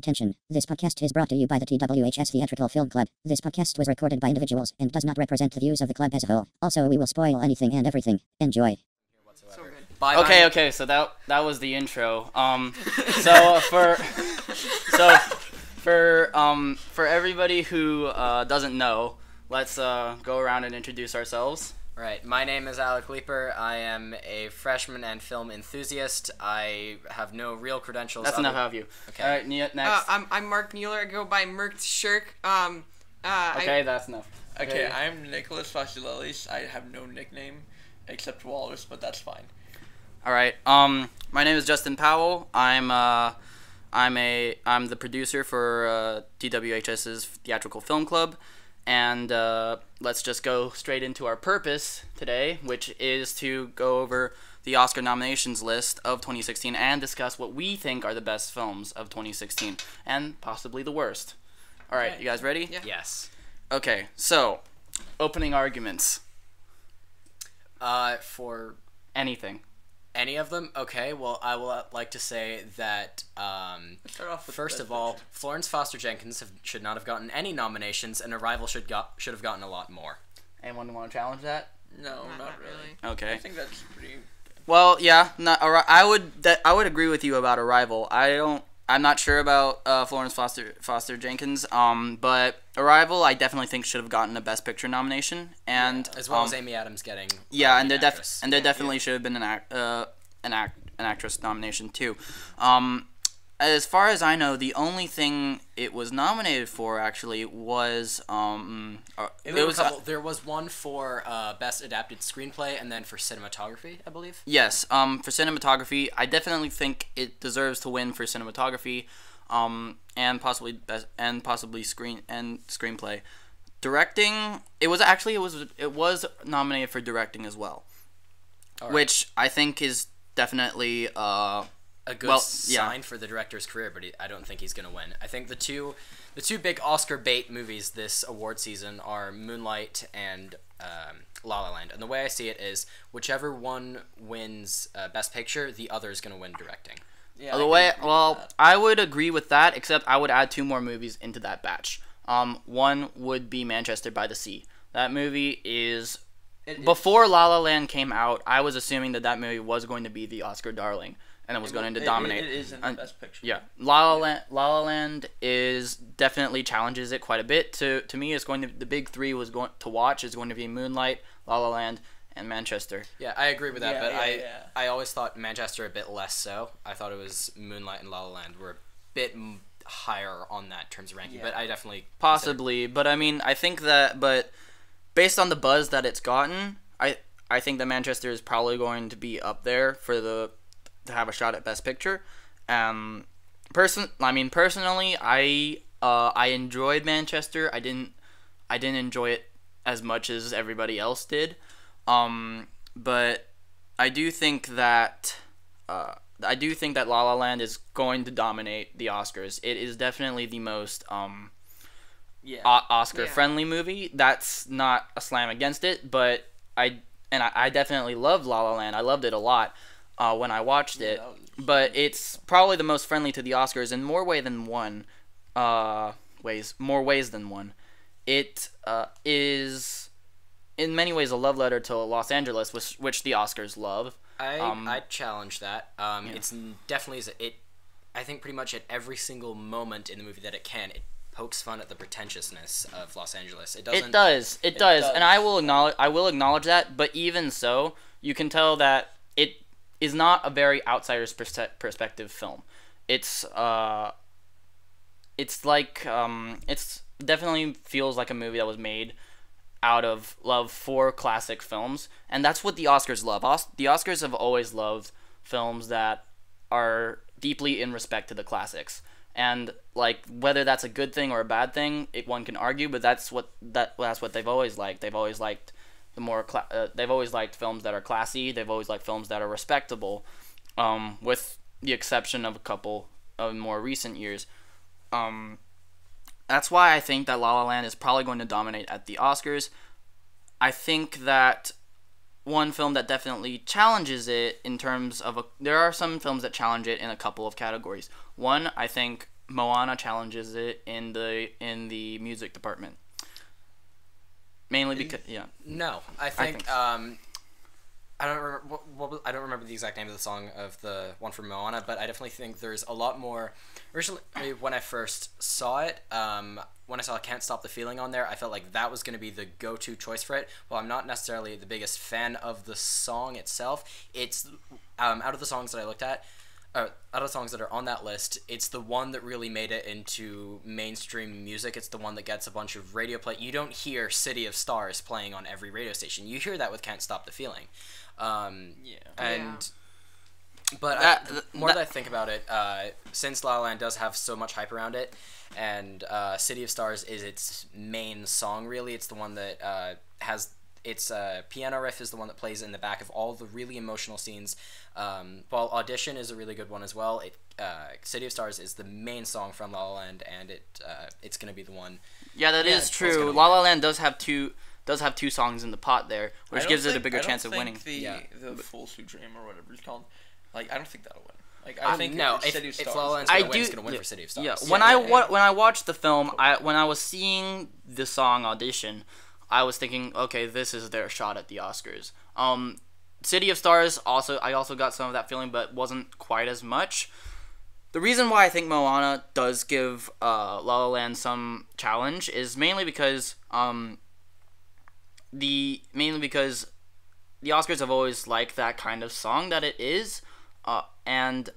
Attention, this podcast is brought to you by the TWHS Theatrical Film Club. This podcast was recorded by individuals and does not represent the views of the club as a whole. Also, we will spoil anything and everything. Enjoy. So good. Okay, so that was the intro. So for everybody who doesn't know, let's go around and introduce ourselves. Right, my name is Alec Leeper. I am a freshman and film enthusiast. I have no real credentials. That's enough of you. Okay. All right, next. I'm Mark Mueller. I go by Merk Shirk. Okay, that's enough. Okay, I'm Nicholas Vasilelis. I have no nickname except Walrus, but that's fine. All right. My name is Justin Powell. I'm the producer for TWHS's Theatrical Film Club, and let's just go straight into our purpose today, which is to go over the Oscar nominations list of 2016 and discuss what we think are the best films of 2016 and possibly the worst. All right, you guys ready? Yeah. Yes. Okay, so opening arguments. For Anything. any of them, okay. Well, I will like to say that Start off with first Best of all, Picture. Florence Foster Jenkins should not have gotten any nominations, and Arrival should have gotten a lot more. Anyone want to challenge that? No, not really. I Okay. think that's pretty. Well, yeah, I would agree with you about Arrival. I'm not sure about Florence Foster Jenkins. But Arrival, I definitely think should have gotten a Best Picture nomination, and As well as Amy Adams getting. yeah, and lead there actress. definitely should have been an actress nomination too. As far as I know, the only thing it was nominated for actually was There was one for Best Adapted Screenplay, and then for Cinematography, I believe. Yes, for cinematography, I definitely think it deserves to win for cinematography, and possibly screenplay. Directing, it was nominated for directing as well, All right. which I think is definitely A good sign for the director's career, but I don't think he's gonna win. I think the two big Oscar bait movies this award season are Moonlight and La La Land. And the way I see it is, whichever one wins Best Picture, the other is gonna win directing. Yeah. I would agree with that, except I would add two more movies into that batch. One would be Manchester by the Sea. That movie is before La La Land came out, I was assuming that movie was going to be the Oscar darling, and it was going to dominate. It is in the Best Picture. Yeah, La La Land is definitely challenges it quite a bit. To me, it's going to the big three was going to watch is going to be Moonlight, La La Land, and Manchester. Yeah, I agree with that, but yeah. I always thought Manchester a bit less so. I thought it was Moonlight and La La Land were a bit higher on that in terms of ranking, Yeah. but I definitely Possibly, but I mean, I think that, but based on the buzz that it's gotten, I think that Manchester is probably going to be up there for to have a shot at Best Picture. Personally, I enjoyed Manchester. I didn't enjoy it as much as everybody else did. But I do think that La La Land is going to dominate the Oscars. It is definitely the most Oscar-friendly movie. That's not a slam against it, but I definitely loved La La Land. I loved it a lot when I watched it. But it's probably the most friendly to the Oscars in more ways than one. It is in many ways a love letter to Los Angeles, which the Oscars love. I challenge that. It's definitely I think pretty much at every single moment in the movie that it pokes fun at the pretentiousness of Los Angeles. It does, and I will acknowledge that. But even so, you can tell that it is not a very outsider's perspective film. It's definitely feels like a movie that was made out of love for classic films, and that's what the Oscars love. The Oscars have always loved films that are deeply in respect to the classics, and like whether that's a good thing or a bad thing, one can argue, but that's what they've always liked. They've always liked they've always liked films that are classy. They've always liked films that are respectable, with the exception of a couple of more recent years. That's why I think that La La Land is probably going to dominate at the Oscars. I think that one film that definitely challenges it in terms of there are some films that challenge it in a couple of categories. One, I think Moana challenges it in the music department. Mainly because No, I think I don't remember I don't remember the exact name of the song of the one from Moana, but I definitely think there's a lot more. Originally, when I first saw it, when I saw "Can't Stop the Feeling" on there, I felt like that was going to be the go-to choice for it. While I'm not necessarily the biggest fan of the song itself, it's out of the songs that I looked at. Out of the songs that are on that list, it's the one that really made it into mainstream music. It's the one that gets a bunch of radio play. You don't hear "City of Stars" playing on every radio station. You hear that with "Can't Stop the Feeling." But that I think about it, since La La Land does have so much hype around it, and "City of Stars" is its main song. Really, it's the one that has its piano riff is the one that plays in the back of all the really emotional scenes. While "Audition" is a really good one as well. "City of Stars" is the main song from La La Land, and it's gonna be the one. Yeah, that is true. La La Land does have two songs in the pot there, which gives it a bigger chance of winning. The Full Suit Dream or whatever it's called, like I don't think that'll win. Like I think if La La Land's gonna win, it's gonna win for "City of Stars." Yeah, when I watched the film, when I was seeing the song "Audition," I was thinking, okay, this is their shot at the Oscars. "City of Stars" I also got some of that feeling, but wasn't quite as much. The reason why I think Moana does give La La Land some challenge is mainly because the Oscars have always liked that kind of song that it is, and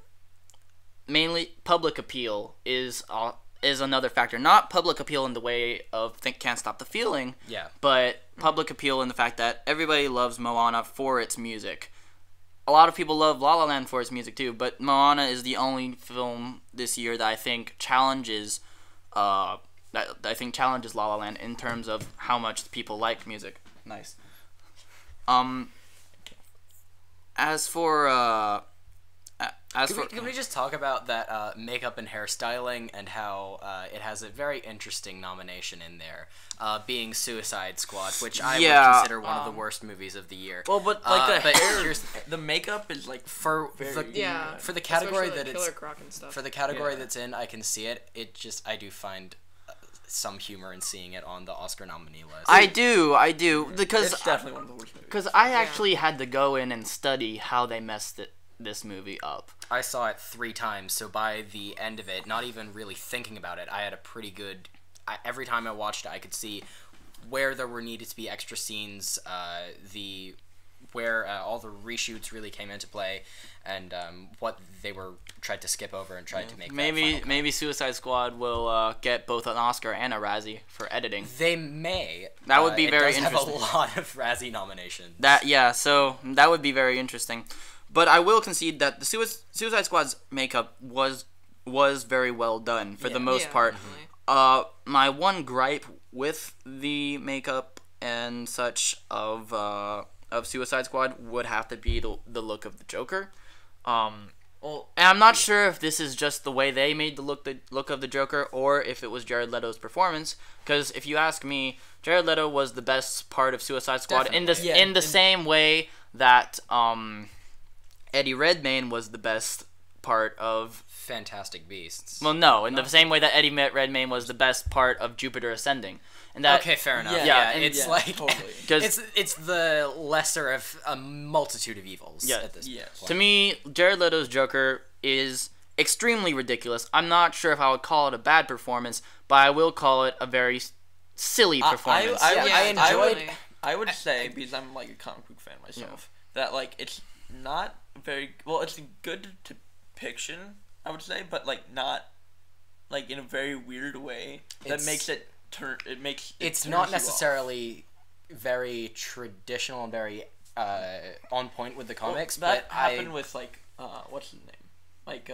mainly public appeal is another factor. Not public appeal in the way of "Can't Stop the Feeling," but public appeal in the fact that everybody loves Moana for its music. A lot of people love La La Land for its music too, but Moana is the only film this year that I think challenges La La Land in terms of how much people like music. Nice. Can we just talk about that makeup and hairstyling and how it has a very interesting nomination in there, being Suicide Squad, which I would consider one of the worst movies of the year. Well, but like the hair, the makeup is like for the category that Killer Croc and stuff. for the category that's in, I can see it. I do find some humor in seeing it on the Oscar nominee list. I do, because it's definitely one of the worst movies. Because I actually had to go in and study how they messed this movie up. I saw it 3 times, so by the end of it, not even really thinking about it, I had a pretty good. Every time I watched it, I could see where there were needed to be extra scenes, where all the reshoots really came into play, and what they tried to skip over and tried to make. Maybe Suicide Squad will get both an Oscar and a Razzie for editing. They may. That would be very interesting. It does have a lot of Razzie nominations. So that would be very interesting. But I will concede that the Suicide Squad's makeup was very well done for the most part. Definitely. My one gripe with the makeup and such of Suicide Squad would have to be the look of the Joker. And I'm not sure if this is just the way they made the look of the Joker, or if it was Jared Leto's performance. Because if you ask me, Jared Leto was the best part of Suicide Squad in the same way that Eddie Redmayne was the best part of Fantastic Beasts. Well, no, in the same way that Eddie Redmayne was the best part of Jupiter Ascending. And that, okay, fair enough. Totally. it's the lesser of a multitude of evils at this point. To me, Jared Leto's Joker is extremely ridiculous. I'm not sure if I would call it a bad performance, but I will call it a very silly performance. I would say, because I'm like a comic book fan myself, that like it's not very well. It's a good depiction, I would say, but like not like in a very weird way that makes it turn. It's not necessarily very traditional and very on point with the comics. That but happened with like what's his name? Like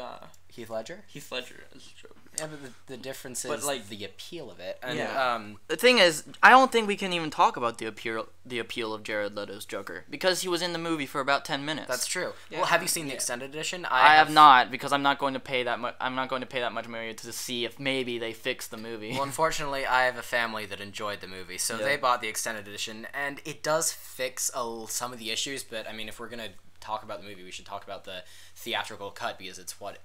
Heath Ledger. Heath Ledger as Joker. Yeah, but the difference is like the appeal of it. And, the thing is, I don't think we can even talk about the appeal of Jared Leto's Joker because he was in the movie for about 10 minutes. That's true. Yeah. Well, have you seen the extended edition? I have not, because I'm not going to pay that much. I'm not going to pay that much money to see if maybe they fix the movie. Well, unfortunately, I have a family that enjoyed the movie, so they bought the extended edition, and it does fix some of the issues. But I mean, if we're gonna talk about the movie, we should talk about the theatrical cut because it's what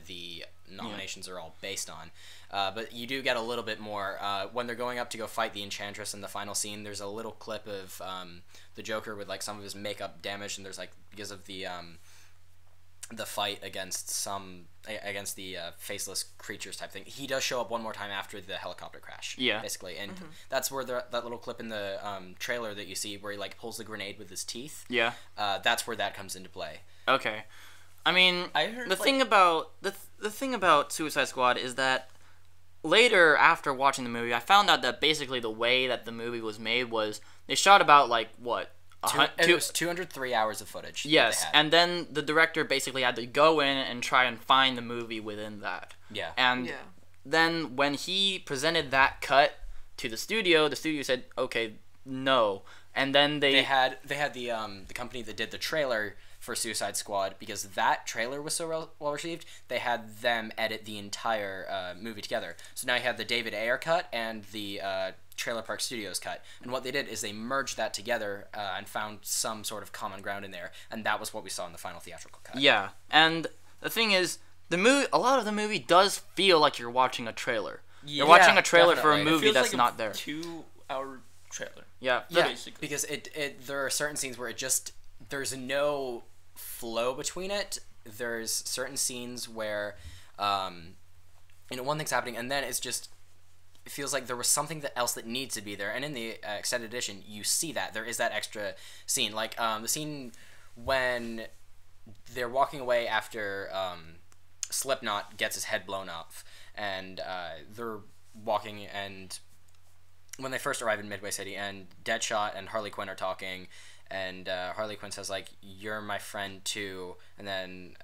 the nominations are all based on. But you do get a little bit more when they're going up to go fight the Enchantress in the final scene. There's a little clip of the Joker with like some of his makeup damaged, and there's like because of the fight against the faceless creatures type thing. He does show up one more time after the helicopter crash. Yeah, basically, and that's where that little clip in the trailer that you see where he like pulls the grenade with his teeth. Yeah, that's where that comes into play. Okay, I mean, I heard the thing about the thing about Suicide Squad is that later after watching the movie, I found out that basically the way that the movie was made was they shot about like what. It was 203 hours of footage. Yes, and then the director basically had to go in and try and find the movie within that. Yeah. And then when he presented that cut to the studio said, "Okay, no." And then they had the company that did the trailer for Suicide Squad, because that trailer was so well received, they had them edit the entire movie together. So now you have the David Ayer cut and the Trailer Park Studios cut, and what they did is they merged that together and found some sort of common ground in there, and that was what we saw in the final theatrical cut. Yeah, and the thing is, a lot of the movie does feel like you're watching a trailer. Yeah, you're watching a trailer for a movie that's like not there. 2-hour trailer. Yeah, because there are certain scenes where there's no flow between it. There's certain scenes where one thing's happening, and then it feels like there was something else that needs to be there. And in the extended edition, you see that. There is that extra scene. Like, the scene when they're walking away after Slipknot gets his head blown off. And they're walking, and when they first arrive in Midway City, and Deadshot and Harley Quinn are talking, and Harley Quinn says, like, "You're my friend, too." And then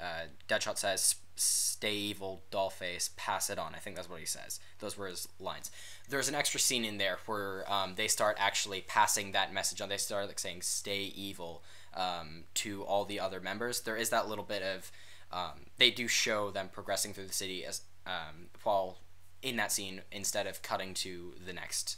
Deadshot says, "Stay evil, dollface, pass it on." I think that's what he says. Those were his lines. There's an extra scene in there where they start actually passing that message on. They start like saying "stay evil" to all the other members. There is that little bit of they do show them progressing through the city as while in that scene instead of cutting to the next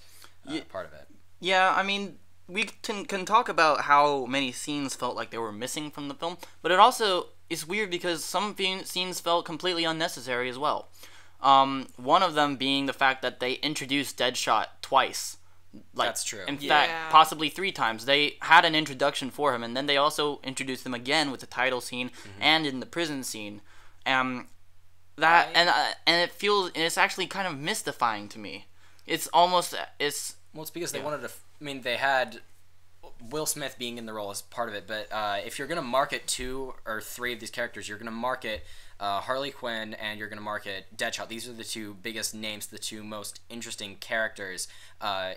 part of it. Yeah, I mean, we can talk about how many scenes felt like they were missing from the film, but it also is weird because some scenes felt completely unnecessary as well. One of them being the fact that they introduced Deadshot twice. Like, that's true. In fact, possibly 3 times. They had an introduction for him, and then they also introduced him again with the title scene and in the prison scene. And it's actually kind of mystifying to me. It's because they wanted to. I mean, they had Will Smith being in the role as part of it, but if you're gonna market 2 or 3 of these characters, you're gonna market Harley Quinn and you're gonna market Deadshot. These are the 2 biggest names, the 2 most interesting characters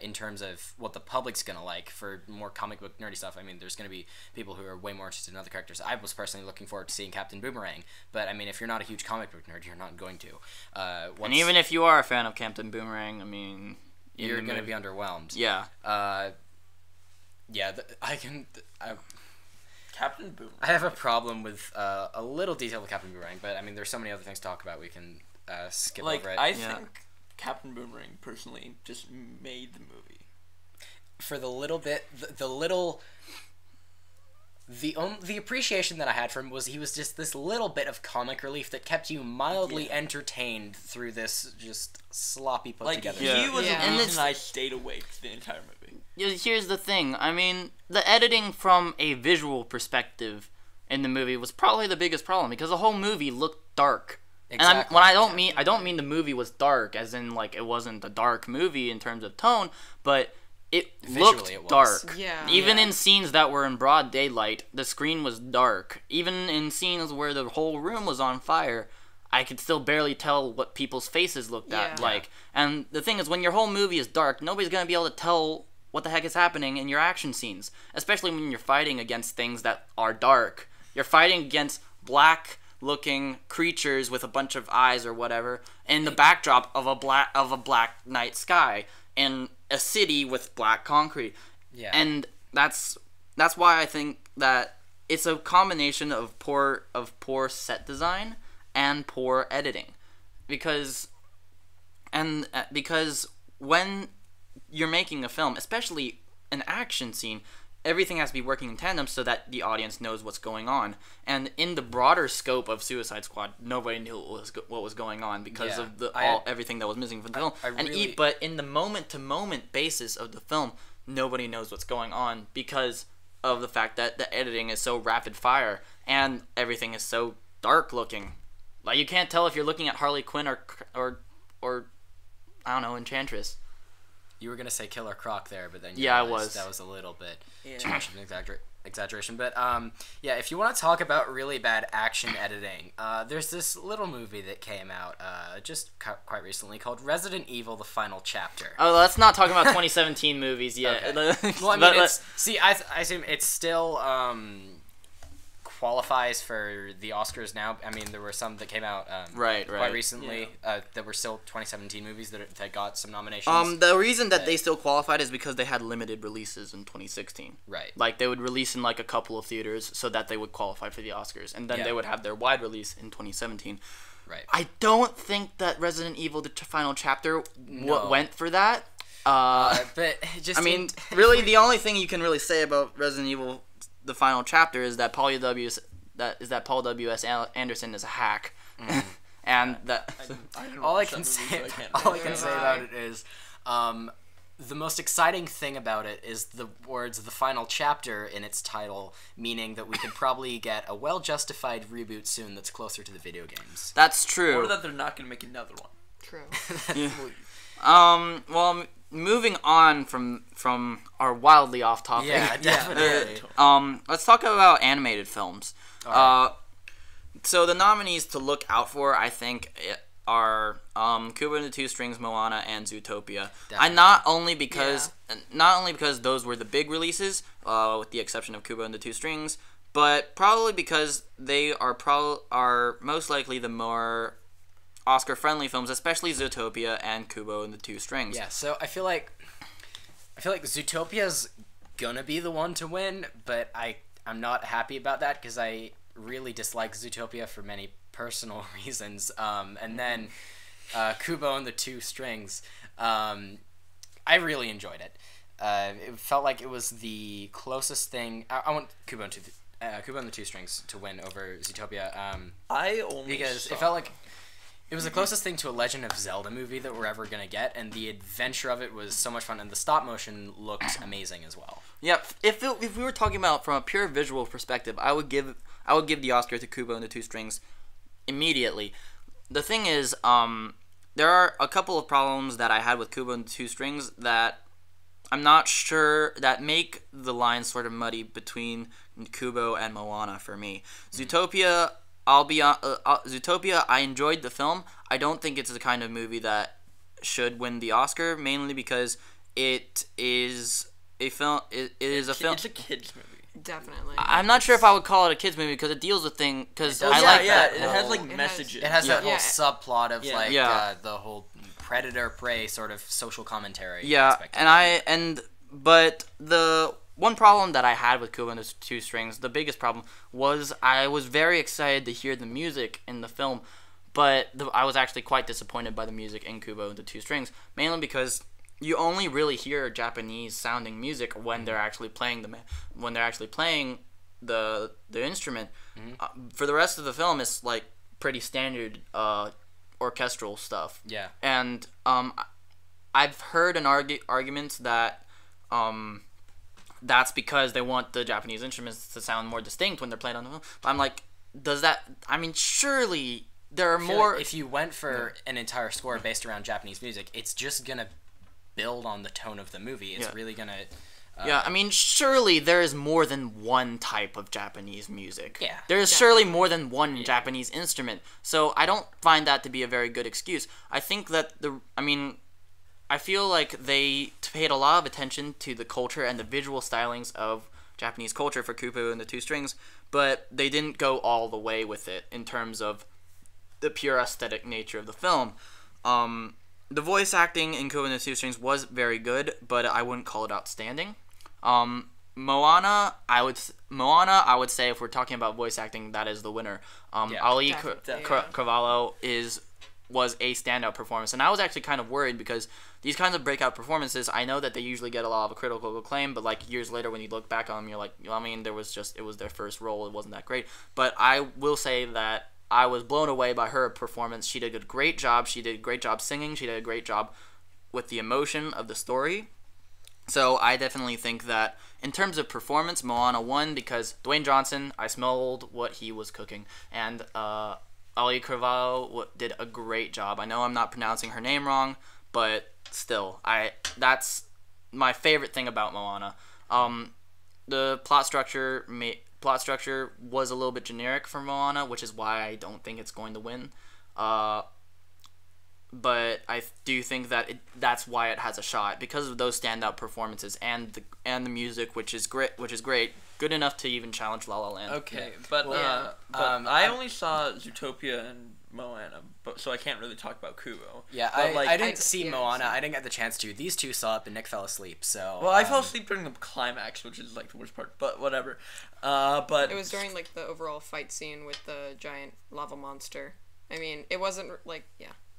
in terms of what the public's gonna like. For more comic book nerdy stuff, I mean, there's gonna be people who are way more interested in other characters. I was personally looking forward to seeing Captain Boomerang, but I mean, if you're not a huge comic book nerd, you're not going to. And even if you are a fan of Captain Boomerang, I mean, you're gonna be underwhelmed. Yeah. Captain Boomerang. I have a problem with a little detail with Captain Boomerang, but I mean, there's so many other things to talk about. We can skip over it. I think Captain Boomerang personally just made the movie. For the little bit, the appreciation that I had for him was he was just this little bit of comic relief that kept you mildly entertained through this just sloppy put together. He was the reason I stayed awake the entire movie. Here's the thing. I mean, the editing from a visual perspective in the movie was probably the biggest problem because the whole movie looked dark. Exactly. And I don't mean the movie was dark as in like it wasn't a dark movie in terms of tone, but visually it looked dark. Yeah. Even in scenes that were in broad daylight, the screen was dark. Even in scenes where the whole room was on fire, I could still barely tell what people's faces looked like. And the thing is, when your whole movie is dark, nobody's going to be able to tell what the heck is happening in your action scenes, especially when you're fighting against things that are dark. You're fighting against black-looking creatures with a bunch of eyes or whatever in the backdrop of a black night sky in a city with black concrete. Yeah. And that's why I think that it's a combination of poor set design and poor editing, because when you're making a film, especially an action scene, everything has to be working in tandem so that the audience knows what's going on. And in the broader scope of Suicide Squad, nobody knew what was going on because of everything that was missing from the film. But in the moment-to-moment basis of the film, nobody knows what's going on because of the fact that the editing is so rapid fire and everything is so dark looking. Like, you can't tell if you're looking at Harley Quinn or I don't know, Enchantress. You were gonna say Killer Croc there, but then I was. That was a little bit too much of an exaggeration. But if you want to talk about really bad action editing, there's this little movie that came out just quite recently called Resident Evil: The Final Chapter. Oh, let's not talk about 2017 movies yet. Okay. Well, I mean, I assume it's still qualifies for the Oscars now. I mean, there were some that came out quite recently that were still 2017 movies that got some nominations. The reason that they still qualified is because they had limited releases in 2016. Right. Like, they would release in like a couple of theaters so that they would qualify for the Oscars, and then they would have their wide release in 2017. Right. I don't think that Resident Evil: The Final Chapter went for that. But just really, the only thing you can really say about Resident Evil: The Final Chapter is that Paul W.S. Anderson is a hack, and that all I can say about it is, the most exciting thing about it is the words "the final chapter" in its title, meaning that we could probably get a well-justified reboot soon that's closer to the video games. That's true. Or that they're not going to make another one. True. Well, moving on from our wildly off topic. Yeah, definitely. Let's talk about animated films. Right. So the nominees to look out for, I think, are Kubo and the Two Strings, Moana, and Zootopia. Definitely. Not only because those were the big releases, with the exception of Kubo and the Two Strings, but probably because they are most likely the more Oscar-friendly films, especially Zootopia and Kubo and the Two Strings. Yeah, so I feel like Zootopia's gonna be the one to win, but I'm not happy about that because I really dislike Zootopia for many personal reasons. And then Kubo and the Two Strings, I really enjoyed it. It felt like it was the closest thing. I want Kubo and the Two Strings to win over Zootopia. Because it felt like it was the closest thing to a Legend of Zelda movie that we're ever gonna get, and the adventure of it was so much fun, and the stop motion looked amazing as well. Yeah, if we were talking about from a pure visual perspective, I would give the Oscar to Kubo and the Two Strings immediately. The thing is, there are a couple of problems that I had with Kubo and the Two Strings that I'm not sure that make the lines sort of muddy between Kubo and Moana for me. Zootopia. Zootopia, I enjoyed the film. I don't think it's the kind of movie that should win the Oscar, mainly because it is a film. It is a film. It's a kids movie. Definitely. I'm not sure if I would call it a kids movie because it deals with things. Because It has like messages. It has that whole subplot of the whole predator prey sort of social commentary. Yeah, but the one problem that I had with Kubo and the Two Strings, the biggest problem, was I was very excited to hear the music in the film, but I was actually quite disappointed by the music in Kubo and the Two Strings, mainly because you only really hear Japanese-sounding music when they're actually playing the instrument. Mm-hmm. For the rest of the film, it's like pretty standard orchestral stuff. Yeah, and I've heard arguments that that's because they want the Japanese instruments to sound more distinct when they're played on the film. But I'm like, surely there are more... Like if you went for an entire score based around Japanese music, it's just going to build on the tone of the movie. It's really going to... surely there is more than one type of Japanese music. Yeah. There is surely more than one Japanese instrument. So I don't find that to be a very good excuse. I think that I feel like they paid a lot of attention to the culture and the visual stylings of Japanese culture for Kubo and the Two Strings, but they didn't go all the way with it in terms of the pure aesthetic nature of the film. The voice acting in Kubo and the Two Strings was very good, but I wouldn't call it outstanding. Moana, I would say if we're talking about voice acting, that is the winner. Ali Carvalho is was a standout performance. And I was actually kind of worried because these kinds of breakout performances, I know that they usually get a lot of critical acclaim, but like years later when you look back on them, you're like, I mean, it was their first role. It wasn't that great. But I will say that I was blown away by her performance. She did a great job. She did a great job singing. She did a great job with the emotion of the story. So I definitely think that in terms of performance, Moana won because Dwayne Johnson, I smelled what he was cooking. And Ali Carvalho did a great job. I know I'm not pronouncing her name wrong, but still, that's my favorite thing about Moana. The plot structure was a little bit generic for Moana, which is why I don't think it's going to win. But I do think that that's why it has a shot, because of those standout performances and the music, which is great, good enough to even challenge La La Land. Okay, but I only saw Zootopia and Moana, so I can't really talk about Kubo. Yeah, I didn't see Moana. I didn't get the chance to. These two saw it, but Nick fell asleep. So I fell asleep during the climax, which is like the worst part. But whatever. But it was during like the overall fight scene with the giant lava monster. I mean, it wasn't like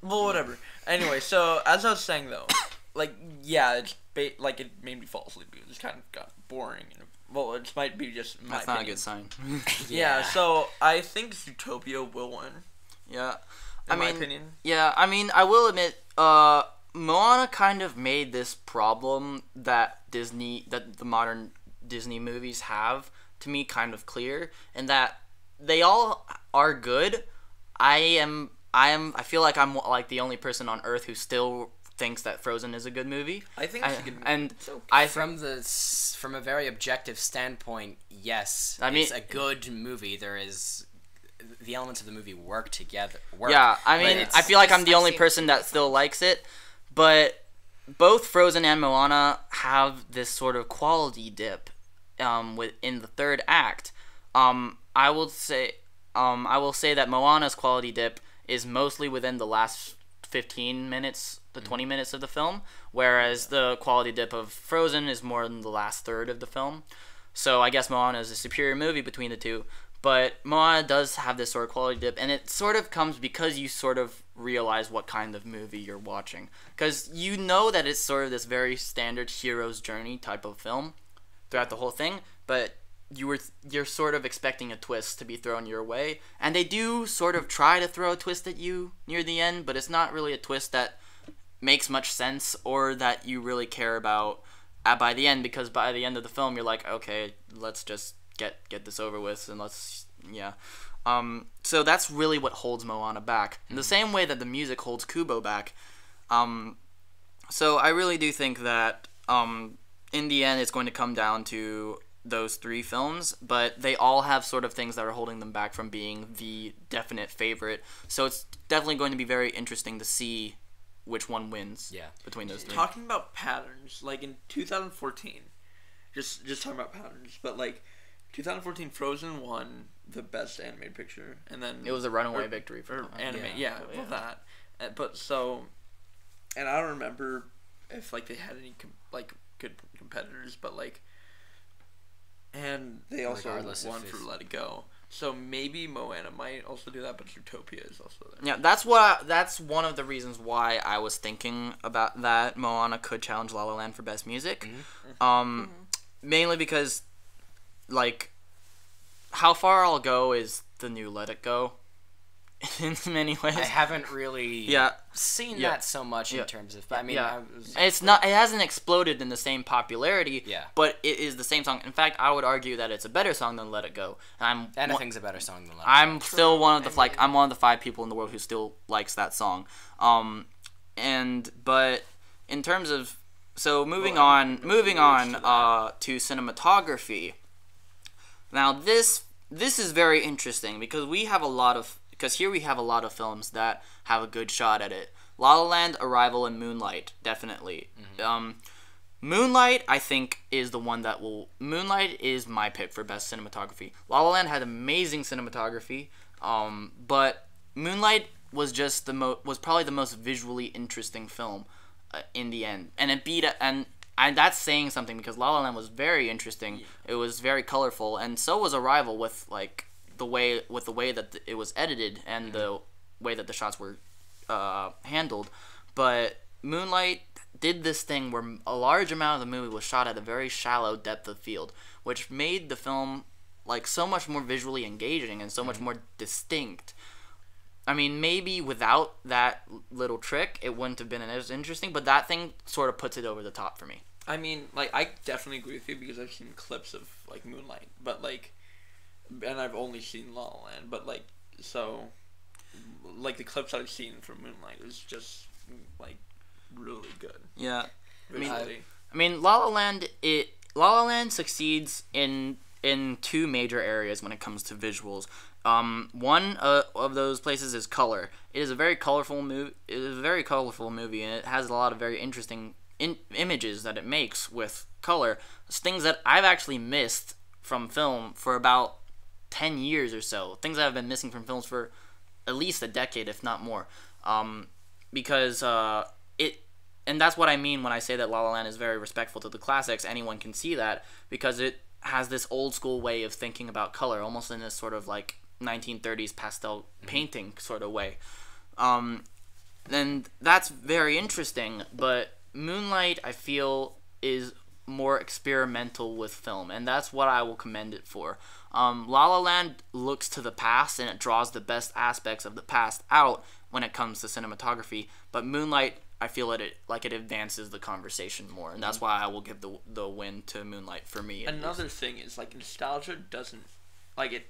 Well, whatever. Anyway, so as I was saying though, like it made me fall asleep because it kind of got boring. Well, it might be just my That's opinion. not a good sign. Yeah, so I think Zootopia will win. Yeah. In my opinion. Yeah, I mean, I will admit, Moana kind of made this problem that the modern Disney movies have, to me, kind of clear, and that they all are good. I feel like I'm like the only person on Earth who still thinks that Frozen is a good movie. I think it's a good movie. And from a very objective standpoint, yes, I mean, it's a good movie. There is the elements of the movie work together. Yeah, I mean, I feel like I'm the only person that still likes it, but both Frozen and Moana have this sort of quality dip in the third act. I will say that Moana's quality dip is mostly within the last 15 minutes, the 20 minutes of the film, whereas the quality dip of Frozen is more in the last third of the film. So I guess Moana is a superior movie between the two, but Moana does have this sort of quality dip, and it sort of comes because you sort of realize what kind of movie you're watching. Because you know that it's sort of this very standard hero's journey type of film throughout the whole thing, but you're sort of expecting a twist to be thrown your way, and they do sort of try to throw a twist at you near the end, but it's not really a twist that makes much sense or that you really care about by the end, because by the end of the film you're like, okay, let's just get this over with, and so that's really what holds Moana back, in the same way that the music holds Kubo back. So I really do think that in the end it's going to come down to those three films, but they all have sort of things that are holding them back from being the definite favorite. So it's definitely going to be very interesting to see which one wins. Yeah. Between those three. Talking about patterns, like in 2014, just talking about patterns, but like 2014, Frozen won the best animated picture, and then it was a runaway victory for anime. Yeah, that. And I don't remember if like they had any good competitors, but like. And they also won for Let It Go. So maybe Moana might also do that, but Zootopia is also there. Yeah, that's one of the reasons why I was thinking about that Moana could challenge La La Land for Best Music. Mm-hmm. Mainly because, like, How Far I'll Go is the new Let It Go. In many ways, I haven't really seen that so much in terms of. But I mean, it's not. It hasn't exploded in the same popularity. Yeah. But it is the same song. In fact, I would argue that it's a better song than Let It Go. Anything's a better song than Let It Go. I'm still one of the I'm one of the 5 people in the world who still likes that song. But in terms of moving on to cinematography. Now this is very interesting because we have a lot of films that have a good shot at it. La La Land, Arrival, and Moonlight, definitely. Mm-hmm. Moonlight, I think, is the one that will... Moonlight is my pick for best cinematography. La La Land had amazing cinematography, but Moonlight was just was probably the most visually interesting film in the end, and it beat and that's saying something because La La Land was very interesting. Yeah. It was very colorful, and so was Arrival with the way that it was edited and the way that the shots were handled, but Moonlight did this thing where a large amount of the movie was shot at a very shallow depth of field, which made the film like so much more visually engaging and so much more distinct. I mean, maybe without that little trick, it wouldn't have been as interesting, but that thing sort of puts it over the top for me. I mean, like, I definitely agree with you because I've seen clips of, like, Moonlight, but, like, and I've only seen La La Land, but, like, so, like, the clips I've seen from Moonlight is just, like, really good. Yeah. Visually. I mean, La La Land succeeds in two major areas when it comes to visuals. One of those places is color. It is a very colorful movie. It is a very colorful movie, and it has a lot of very interesting images that it makes with color. It's things that I've actually missed from film for about 10 years or so. Things that I've been missing from films for at least a decade, if not more. Because and that's what I mean when I say that La La Land is very respectful to the classics. Anyone can see that because it has this old school way of thinking about color, almost in this sort of like 1930s pastel painting sort of way. And that's very interesting, but Moonlight, I feel, is more experimental with film, and that's what I will commend it for. La La Land looks to the past, and it draws the best aspects of the past out when it comes to cinematography, but Moonlight, I feel it advances the conversation more, and that's why I will give the win to Moonlight for me. Another thing is, like, nostalgia doesn't, like, it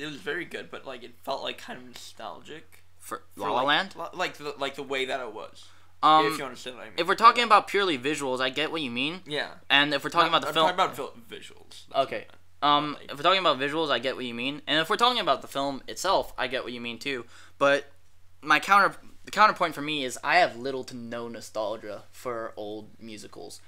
was very good, but, like, it felt, like, kind of nostalgic. For La La Land? Like the way that it was. If you understand what I mean. If we're talking about purely visuals, I get what you mean. Yeah. And if we're talking about the film... I'm talking about visuals. Okay. If we're talking about visuals, I get what you mean. And if we're talking about the film itself, I get what you mean too. But the counterpoint for me is I have little to no nostalgia for old musicals.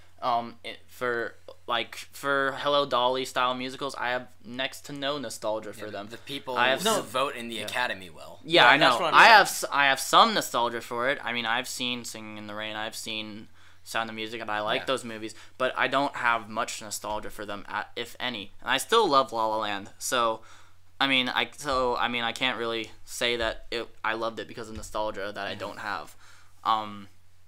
For Hello Dolly style musicals, I have next to no nostalgia for them. The people who vote in the Academy will. Yeah, I know. I have some nostalgia for it. I mean, I've seen Singing in the Rain. I've seen Sound of Music, and I like those movies. But I don't have much nostalgia for them, if any. And I still love La La Land. So, I mean, I can't really say that I loved it because of nostalgia that I don't have.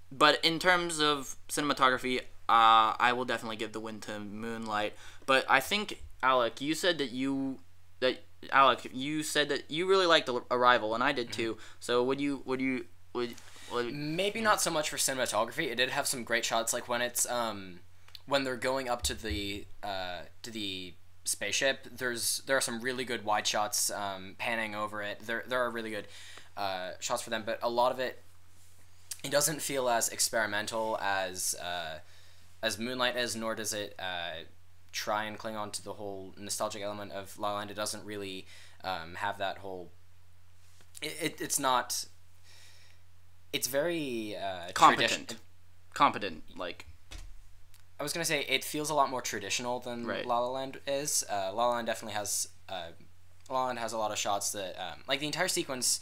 But in terms of cinematography, I will definitely give the win to Moonlight. But I think, Alec, you said that you really liked Arrival, and I did too. So would maybe not so much for cinematography. It did have some great shots, like when it's when they're going up to the spaceship. There are some really good wide shots panning over it. There are really good shots for them, but a lot of it doesn't feel as experimental as Moonlight is, nor does it try and cling on to the whole nostalgic element of La La Land. It doesn't really have that whole... It's not... It's very... Competent, like... I was going to say, it feels a lot more traditional than La La Land is. La La Land definitely has... La La Land has a lot of shots that... like, the entire sequence...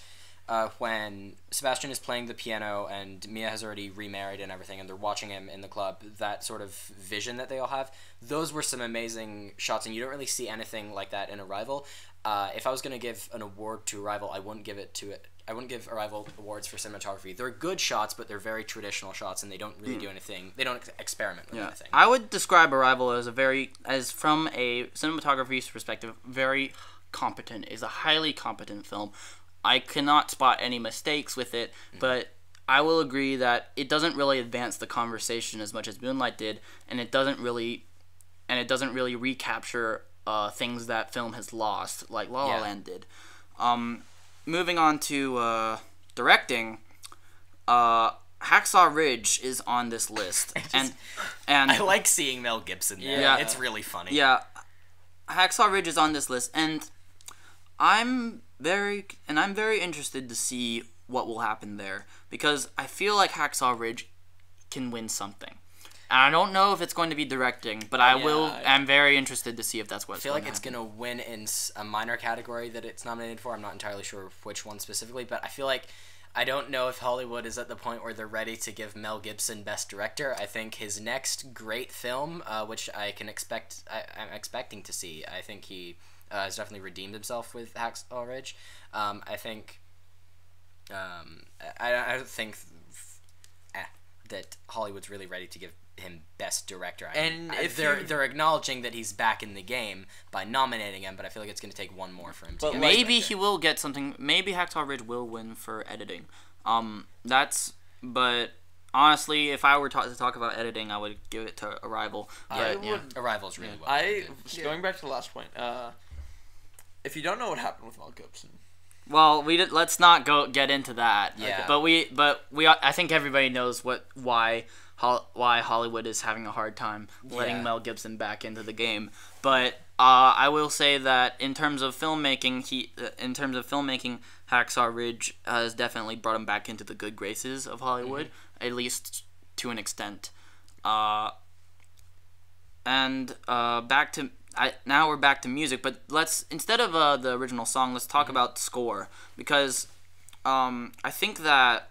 when Sebastian is playing the piano and Mia has already remarried and everything, and they're watching him in the club, that sort of vision that they all have, those were some amazing shots, and you don't really see anything like that in Arrival. If I was going to give an award to Arrival, I wouldn't give Arrival awards for cinematography. They're good shots, but they're very traditional shots, and they don't really do anything. They don't experiment with anything. I would describe Arrival as from a cinematography perspective, very competent. It's a highly competent film. I cannot spot any mistakes with it, but I will agree that it doesn't really advance the conversation as much as Moonlight did, and it doesn't really recapture things that film has lost, like La La Land did. Moving on to directing, Hacksaw Ridge is on this list, and I like seeing Mel Gibson there. Yeah, it's really funny. Yeah, Hacksaw Ridge is on this list, and I'm very interested to see what will happen there, because I feel like Hacksaw Ridge can win something. And I don't know if it's going to be directing, but I'm very interested to see if that's what it's going to happen. I feel like it's going to win in a minor category that it's nominated for. I'm not entirely sure which one specifically, but I feel like I don't know if Hollywood is at the point where they're ready to give Mel Gibson Best Director. I think his next great film, which I'm expecting to see, I think he has definitely redeemed himself with Hacksaw Ridge. I think I don't think that Hollywood's really ready to give him Best Director. And if they're acknowledging that he's back in the game by nominating him, but I feel like it's going to take one more for him to But get maybe he will get something. Maybe Hacksaw Ridge will win for editing. But honestly, if I were to talk about editing, I would give it to Arrival. Arrival's really well. Going back to the last point. If you don't know what happened with Mel Gibson. Well, let's not get into that. Yeah. But I think everybody knows why Hollywood is having a hard time letting Mel Gibson back into the game. But I will say that in terms of filmmaking, Hacksaw Ridge has definitely brought him back into the good graces of Hollywood, at least to an extent. Now we're back to music, but instead of the original song, let's talk about score, because I think that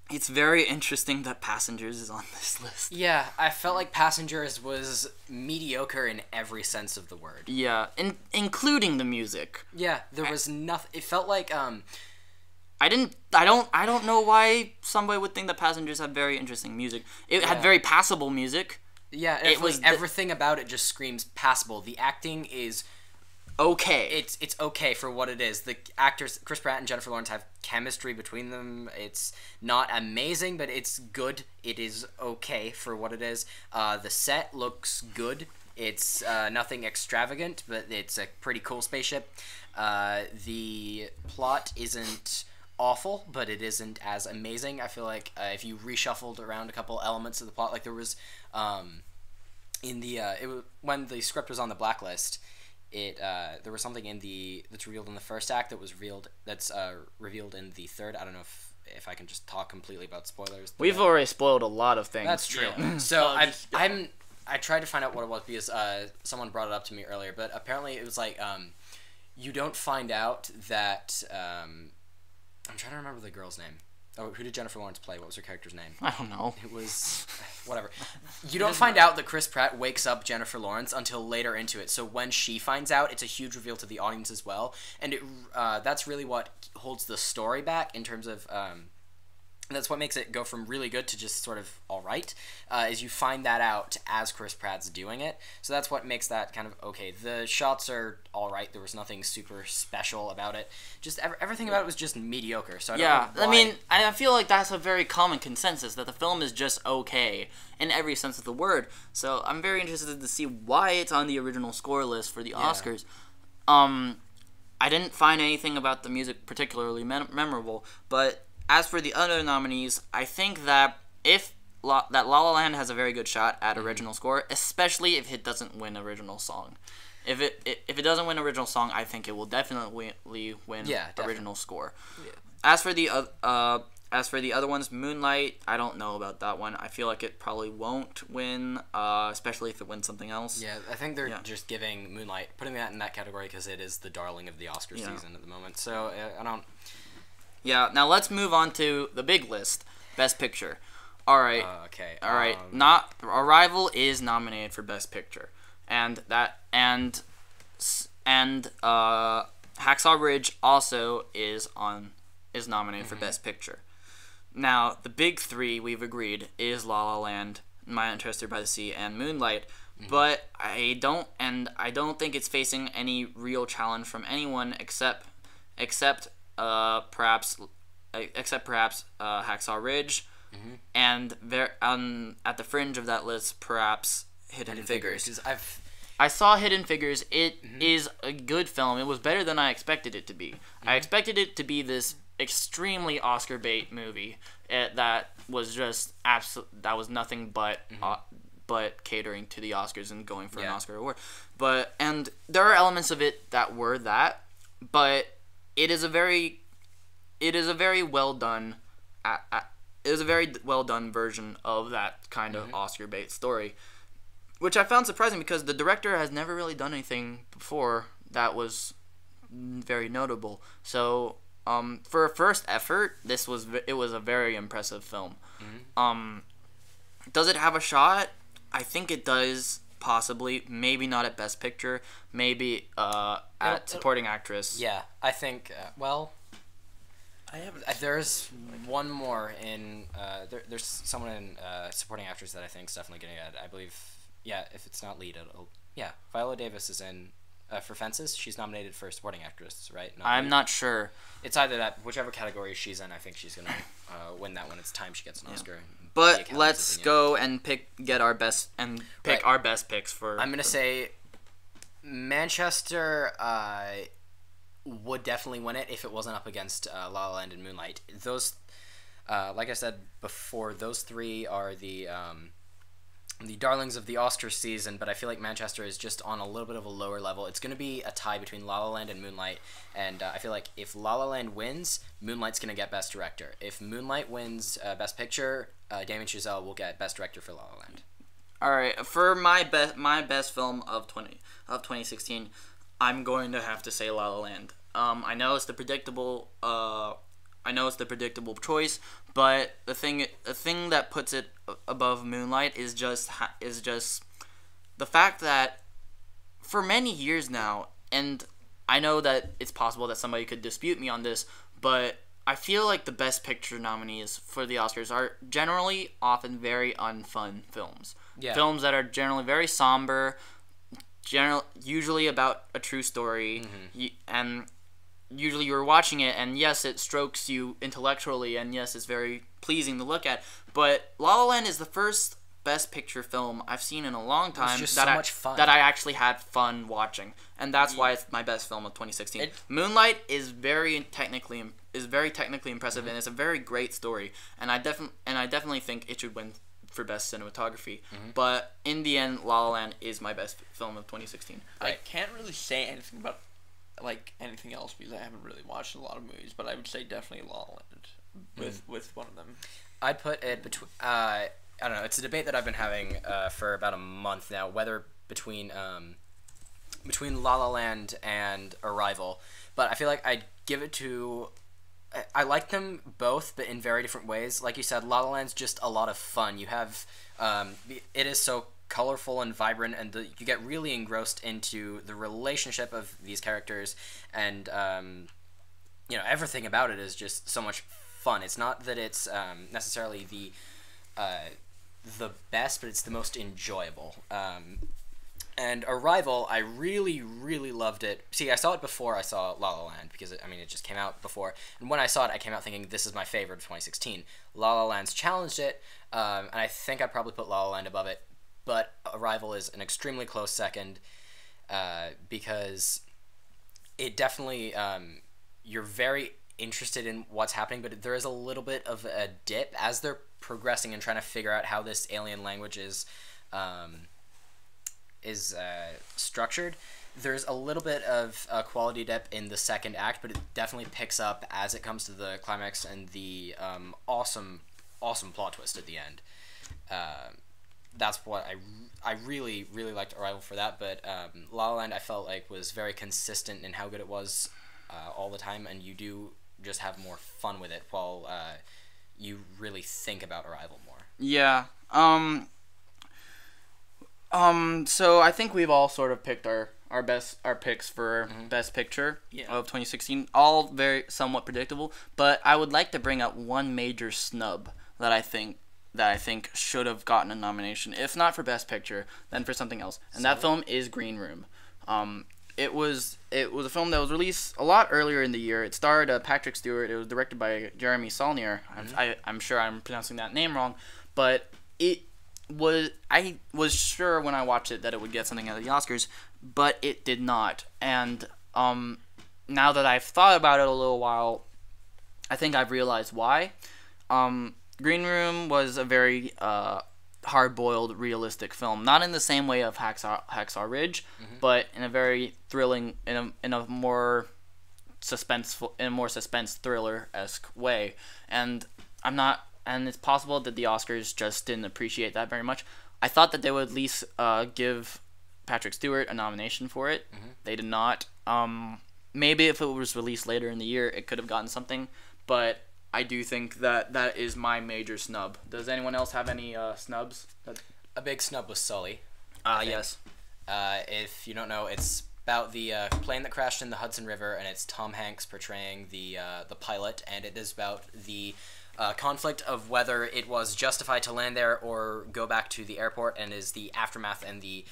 it's very interesting that Passengers is on this list. Yeah, I felt like Passengers was mediocre in every sense of the word. Yeah, including the music. Yeah, there was nothing. It felt like I don't know why somebody would think that Passengers had very interesting music. It had very passable music. Yeah, it was everything about it just screams passable. The acting is okay. It's okay for what it is. The actors Chris Pratt and Jennifer Lawrence have chemistry between them. It's not amazing, but it's good. It is okay for what it is. The set looks good. It's nothing extravagant, but it's a pretty cool spaceship. The plot isn't awful, but it isn't as amazing. I feel like if you reshuffled around a couple elements of the plot, like there was when the script was on the blacklist, there was something that's revealed in the first act that's revealed in the third. I don't know if I can just talk completely about spoilers. We've already spoiled a lot of things. That's true. Yeah. So I tried to find out what it was because someone brought it up to me earlier, but apparently it was like you don't find out that I'm trying to remember the girl's name. Oh, who did Jennifer Lawrence play? What was her character's name? I don't know. It was whatever. You don't find out that Chris Pratt wakes up Jennifer Lawrence until later into it. So when she finds out, it's a huge reveal to the audience as well. And that's really what holds the story back in terms of that's what makes it go from really good to just sort of all right, is you find that out as Chris Pratt's doing it. So that's what makes that kind of okay. The shots are all right. There was nothing super special about it. Just everything about it was just mediocre. So I don't know why. I mean, I feel like that's a very common consensus, that the film is just okay in every sense of the word. So I'm very interested to see why it's on the original score list for the Oscars. I didn't find anything about the music particularly memorable, but as for the other nominees, I think that La La Land has a very good shot at original score, especially if it doesn't win original song. If it doesn't win original song, I think it will definitely win original score. Yeah. As for the other ones, Moonlight, I don't know about that one. I feel like it probably won't win, especially if it wins something else. Yeah, I think they're just giving Moonlight, putting that in that category because it is the darling of the Oscar season at the moment. So I don't. Yeah, now let's move on to the big list. Best Picture. All right. Okay. All right. Arrival is nominated for Best Picture, and Hacksaw Ridge also is nominated for Best Picture. Now, the big three we've agreed is La La Land, My Interstellar by the Sea, and Moonlight. But I don't think it's facing any real challenge from anyone except perhaps Hacksaw Ridge, and at the fringe of that list, perhaps Hidden Figures. I saw Hidden Figures. It is a good film. It was better than I expected it to be. I expected it to be this extremely Oscar bait movie that was just that was nothing but catering to the Oscars and going for an Oscar award. And there are elements of it that were that, but it is a very well done version of that kind of Oscar bait story, which I found surprising because the director has never really done anything before that was very notable. So for a first effort, it was a very impressive film. Does it have a shot? I think it does. Possibly, maybe not at Best Picture, maybe at Supporting Actress. Yeah, I think, There's one more in. There's someone in supporting actress that I think is definitely getting it. I believe. Yeah, if it's not lead, yeah. Viola Davis is in. For Fences, she's nominated for supporting actress, right? I'm not sure. It's either that, whichever category she's in. I think she's gonna win that when it's time she gets an Oscar. But let's go and get our best our best picks for. I'm gonna say Manchester would definitely win it if it wasn't up against La La Land and Moonlight. Those, like I said before, those three are the darlings of the Oscar season, but I feel like Manchester is just on a little bit of a lower level. It's going to be a tie between La La Land and Moonlight, and I feel like if La La Land wins, Moonlight's going to get Best Director. If Moonlight wins Best Picture, Damien Chazelle will get Best Director for La La Land. All right, for my best film of 2016, I'm going to have to say La La Land. I know it's the predictable choice, but the thing that puts it above Moonlight is just the fact that for many years now, and I know that it's possible that somebody could dispute me on this, but I feel like the Best Picture nominees for the Oscars are generally often very unfun films. Yeah. Films that are generally very somber, usually about a true story, and usually you're watching it, and yes, it strokes you intellectually, and yes, it's very pleasing to look at, but La La Land is the first Best Picture film I've seen in a long time much fun. that I actually had fun watching, and that's why it's my best film of 2016. Moonlight is very technically impressive, and it's a very great story, and I definitely think it should win for best cinematography. But in the end, La La Land is my best film of 2016. I can't really say anything about anything else because I haven't really watched a lot of movies, but I would say definitely La La Land with one of them. I'd put it between. I don't know. It's a debate that I've been having for about a month now, whether between La La Land and Arrival. But I feel like I'd give it to. I like them both, but in very different ways. Like you said, La La Land's just a lot of fun. You have it is so colorful and vibrant, and you get really engrossed into the relationship of these characters, and everything about it is just so much fun. It's not that it's necessarily the best, but it's the most enjoyable. And Arrival, I really, really loved it. See, I saw it before I saw La La Land, because it just came out before. And when I saw it, I came out thinking, this is my favorite of 2016. La La Land's challenged it, and I think I'd probably put La La Land above it. But Arrival is an extremely close second, because it definitely, you're very interested in what's happening, but there is a little bit of a dip as they're progressing and trying to figure out how this alien language is structured. There's a little bit of a quality dip in the second act, but it definitely picks up as it comes to the climax and the awesome plot twist at the end. That's what I really, really liked Arrival for that, but La La Land I felt like was very consistent in how good it was all the time, and you do just have more fun with it while you really think about Arrival more. Yeah. So I think we've all sort of picked our picks for Best Picture of 2016. All very somewhat predictable, but I would like to bring up one major snub that I think should have gotten a nomination, if not for Best Picture, then for something else. And that film is Green Room. It was a film that was released a lot earlier in the year. It starred Patrick Stewart. It was directed by Jeremy Saulnier. I'm sure I'm pronouncing that name wrong, but I was sure when I watched it that it would get something at the Oscars, but it did not. And now that I've thought about it a little while, I think I've realized why. Green Room was a very hard-boiled, realistic film, not in the same way of Hacksaw Ridge, but in a very thrilling, in a more suspense thriller-esque way. And it's possible that the Oscars just didn't appreciate that very much. I thought that they would at least give Patrick Stewart a nomination for it. They did not. Maybe if it was released later in the year, it could have gotten something, but I do think that is my major snub. Does anyone else have any snubs? A big snub was Sully. Yes. If you don't know, it's about the plane that crashed in the Hudson River, and it's Tom Hanks portraying the pilot, and it is about the conflict of whether it was justified to land there or go back to the airport, and is the aftermath and the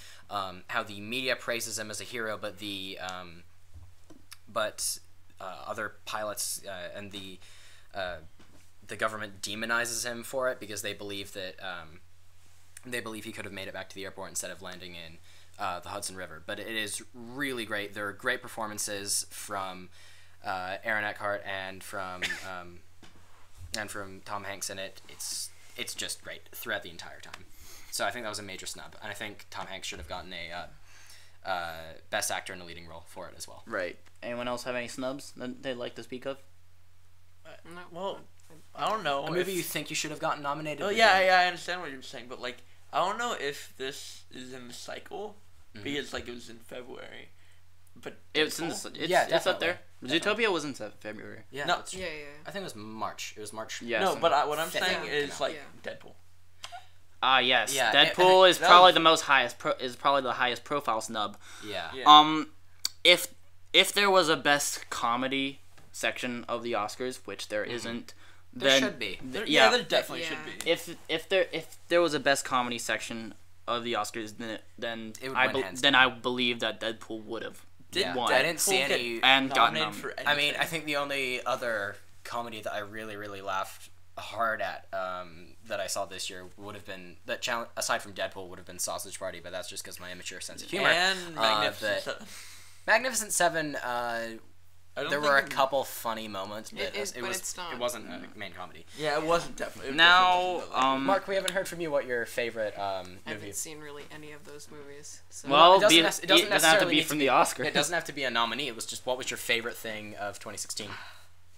how the media praises him as a hero, but other pilots and the government demonizes him for it because they believe that he could have made it back to the airport instead of landing in the Hudson River. But it is really great. There are great performances from Aaron Eckhart and from Tom Hanks in it. It's just great throughout the entire time. So I think that was a major snub, and I think Tom Hanks should have gotten a Best Actor in a Leading Role for it as well. Right. Anyone else have any snubs that they'd like to speak of? Well, I don't know. A movie you think you should have gotten nominated? Oh yeah, I understand what you're saying, but like I don't know if this is in the cycle because like it was in February, but It's in the, it's up there. Zootopia was in February. Yeah, No. Yeah. I think it was March. It was March. Yeah. no, but what I'm Fifth saying one is came out. like Yeah. Deadpool. Yes. Yeah, Deadpool is that probably was- the most highest the highest profile snub. Yeah. Yeah. If there was a best comedy section of the Oscars, which there isn't, There then should be. Yeah, there definitely Yeah. should be. if there was a best comedy section of the Oscars, then It would win hands I believe that Deadpool would have won. I didn't see Deadpool get any. And gotten nominated for I mean, anything. I think the only other comedy that I really, really laughed hard at that I saw this year would have been that challenge. Aside from Deadpool, would have been Sausage Party, but that's just because my immature sense of humor. And Magnificent. Magnificent Seven. I don't There were a think couple funny moments, but It is, it but was it's not. it wasn't a main comedy. Yeah, it wasn't definitely. It Now, definitely wasn't, though. Mark, we haven't heard from you what your favorite I movie. haven't seen really any of those movies. So. Well, it doesn't it have to doesn't have to necessarily be need from to the Oscar. It doesn't have to be a nominee. It was just what was your favorite thing of 2016?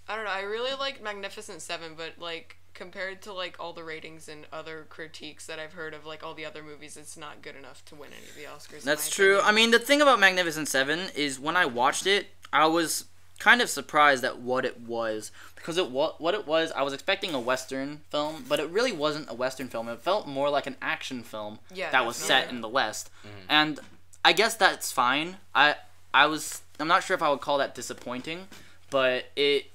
I don't know. I really like Magnificent Seven, but like compared to like all the ratings and other critiques that I've heard of like all the other movies, it's not good enough to win any of the Oscars. That's true. I mean, the thing about Magnificent Seven is when I watched it, I was kind of surprised at what it was, because what it was, I was expecting a Western film, but it really wasn't a Western film. It felt more like an action film that was set definitely. in the West, and I guess that's fine. I'm not sure if I would call that disappointing, but it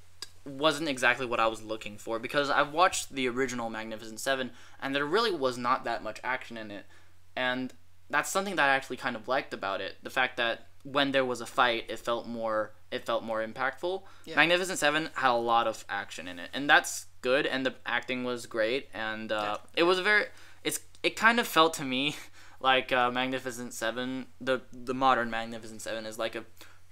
wasn't exactly what I was looking for, because I've watched the original Magnificent Seven, and there really was not that much action in it, and that's something that I actually kind of liked about it. The fact that when there was a fight, it felt more impactful. Yeah. Magnificent Seven had a lot of action in it, and that's good, and the acting was great, and it was it kind of felt to me like Magnificent Seven, the modern Magnificent Seven is like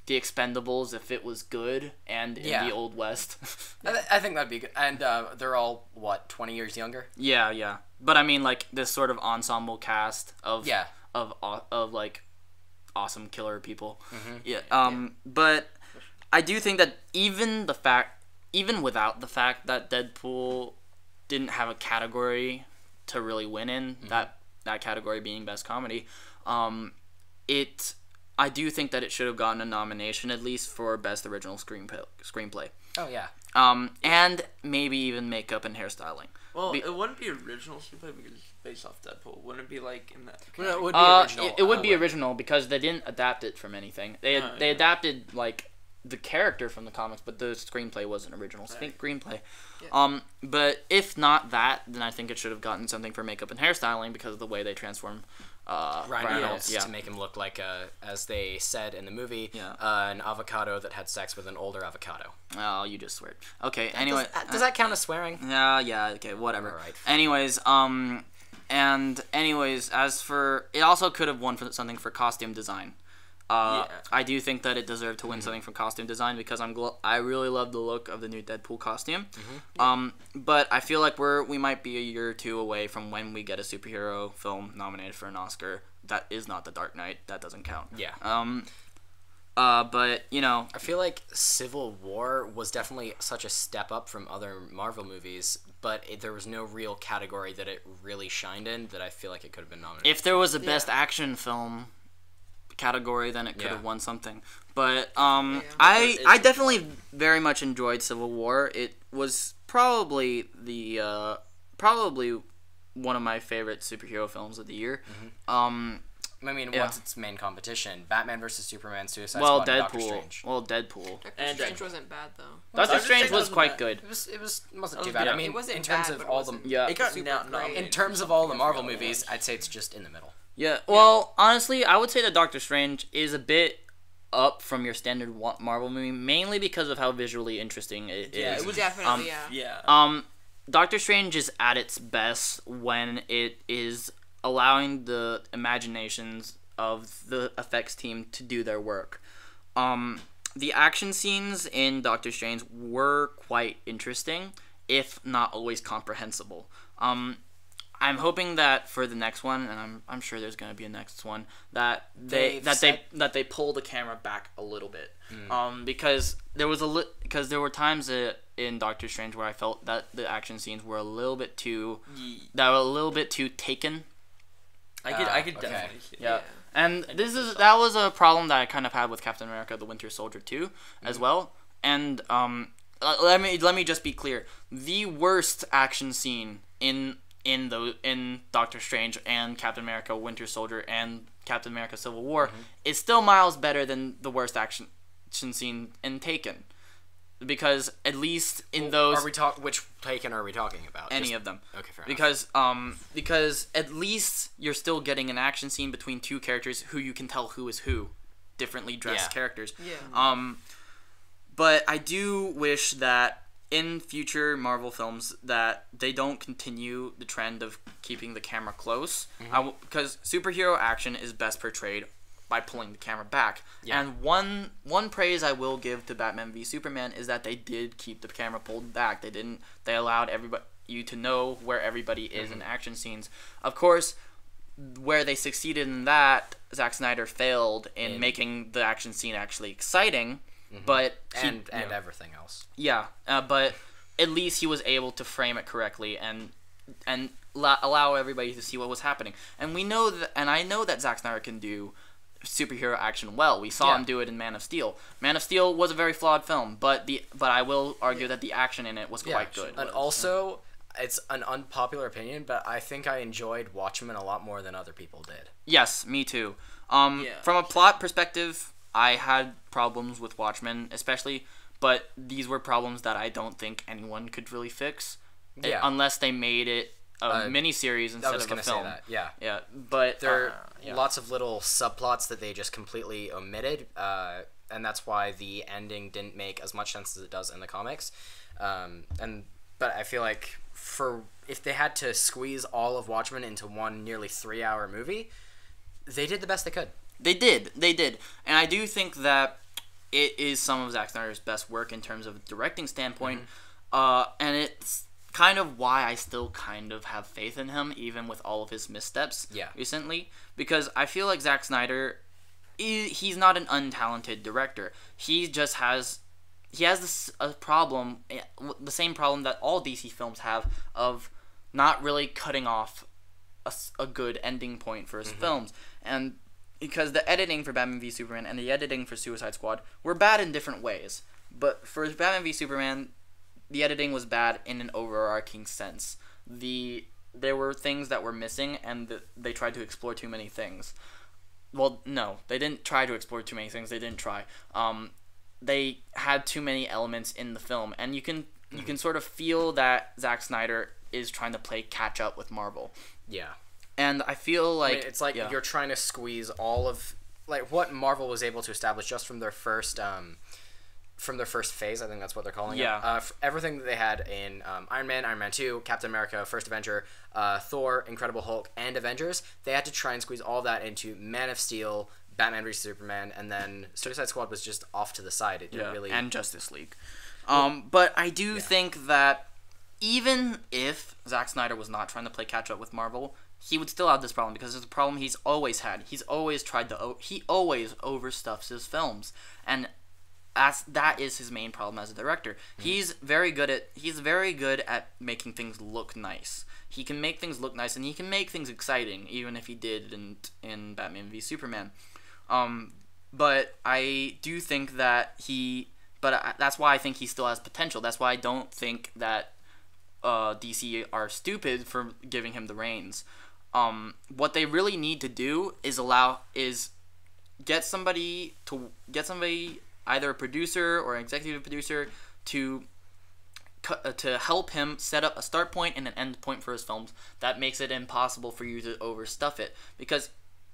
the Expendables if it was good and in the Old West. I think that'd be good. And they're all, what, 20 years younger? Yeah. But I mean, like, this sort of ensemble cast of like awesome killer people. But I do think that even without the fact that Deadpool didn't have a category to really win in, that category being best comedy, I do think that it should have gotten a nomination at least for best original screenplay. Oh, yeah. And maybe even makeup and hairstyling. Well, it wouldn't be original screenplay because it's based off Deadpool. Wouldn't it be like in that? No, it would be original. It would be original because they didn't adapt it from anything. They adapted like the character from the comics, but the screenplay wasn't original screenplay. Yeah. But if not that, then I think it should have gotten something for makeup and hairstyling because of the way they transform Ryan Reynolds to make him look like as they said in the movie, an avocado that had sex with an older avocado. Oh, you just swear. Okay. Anyway, Does that count as swearing? Yeah. Okay. Whatever. All right. Anyways, as for it, also could have won for something for costume design. I do think that it deserved to win something for costume design because I really love the look of the new Deadpool costume. But I feel like we might be a year or two away from when we get a superhero film nominated for an Oscar. That is not The Dark Knight. That doesn't count. Yeah. But I feel like Civil War was definitely such a step up from other Marvel movies, but there was no real category that it really shined in that I feel like it could have been nominated. If there was a best action film category, then it could have won something. But I definitely very much enjoyed Civil War. It was probably probably one of my favorite superhero films of the year. I mean, Yeah. what's its main competition? Batman versus Superman, Suicide Well, Squad, and Doctor Deadpool. Strange. Well, Deadpool. Doctor And Strange Deadpool. wasn't bad though. Doctor Doctor Strange Strange was wasn't quite bad. good. It wasn't It too was bad. good. I mean, It wasn't in terms bad, of but all it wasn't Yeah. It got super now, great. in terms of all the Marvel movies, I'd say it's just in the middle. Yeah. Well, honestly, I would say that Doctor Strange is a bit up from your standard Marvel movie, mainly because of how visually interesting it Yeah, is. it was Definitely, Yeah. Doctor Strange is at its best when it is allowing the imaginations of the effects team to do their work. The action scenes in Doctor Strange were quite interesting, if not always comprehensible. I'm hoping that for the next one, and I'm sure there's gonna be a next one, that they pull the camera back a little bit, because there were times in Doctor Strange where I felt that the action scenes were a little bit too taken. I could okay. definitely see it. Yeah. And that was a problem that I kind of had with Captain America: The Winter Soldier 2 as well. And let me just be clear: the worst action scene in Doctor Strange and Captain America: Winter Soldier and Captain America: Civil War is still miles better than the worst action scene in Taken, because at least in those Which Taken are we talking about? any of them. Okay, fair enough. Because at least you're still getting an action scene between two characters who you can tell who is who, differently dressed characters. Yeah. But I do wish that in future Marvel films that they don't continue the trend of keeping the camera close, because superhero action is best portrayed by pulling the camera back. Yeah. And one praise I will give to Batman v Superman is that they did keep the camera pulled back. They allowed you to know where everybody is in action scenes. Of course, where they succeeded in that, Zack Snyder failed in making the action scene actually exciting. But and everything else. Yeah, but at least he was able to frame it correctly and allow everybody to see what was happening. And I know that Zack Snyder can do superhero action well. We saw him do it in Man of Steel. Man of Steel was a very flawed film, but I will argue that the action in it was quite good. And also, it's an unpopular opinion, but I think I enjoyed Watchmen a lot more than other people did. Yes, me too. From a plot perspective, I had problems with Watchmen, especially, but these were problems that I don't think anyone could really fix, unless they made it a miniseries instead of a film. Say that. Yeah. Yeah, but there are lots of little subplots that they just completely omitted, and that's why the ending didn't make as much sense as it does in the comics. But I feel like if they had to squeeze all of Watchmen into one nearly 3-hour movie, they did the best they could. They did. And I do think that it is some of Zack Snyder's best work in terms of a directing standpoint, and it's kind of why I still kind of have faith in him, even with all of his missteps recently, because I feel like Zack Snyder, he's not an untalented director. He just has a problem, the same problem that all DC films have, of not really cutting off a good ending point for his films. And because the editing for Batman v Superman and the editing for Suicide Squad were bad in different ways. But for Batman v Superman, the editing was bad in an overarching sense. There were things that were missing, and they tried to explore too many things. Well, no, they didn't try to explore too many things. They didn't try. They had too many elements in the film, and you can sort of feel that Zack Snyder is trying to play catch up with Marvel. Yeah. And I feel like it's like you're trying to squeeze all of what Marvel was able to establish just from their first phase. I think that's what they're calling it. Everything that they had in Iron Man 2, Captain America, First Avenger, Thor, Incredible Hulk, and Avengers, they had to try and squeeze all that into Man of Steel, Batman vs Superman, and then Suicide Squad was just off to the side. It didn't really... And Justice League. But I do think that even if Zack Snyder was not trying to play catch up with Marvel, he would still have this problem, because it's a problem he's always had. He always overstuffs his films, and that is his main problem as a director. He's very good at making things look nice. He can make things look nice, and he can make things exciting, even if he did in Batman v Superman. But I do think that that's why I think he still has potential. That's why I don't think that DC are stupid for giving him the reins. what they really need to do is get somebody, either a producer or an executive producer, to help him set up a start point and an end point for his films that makes it impossible for you to overstuff it. Because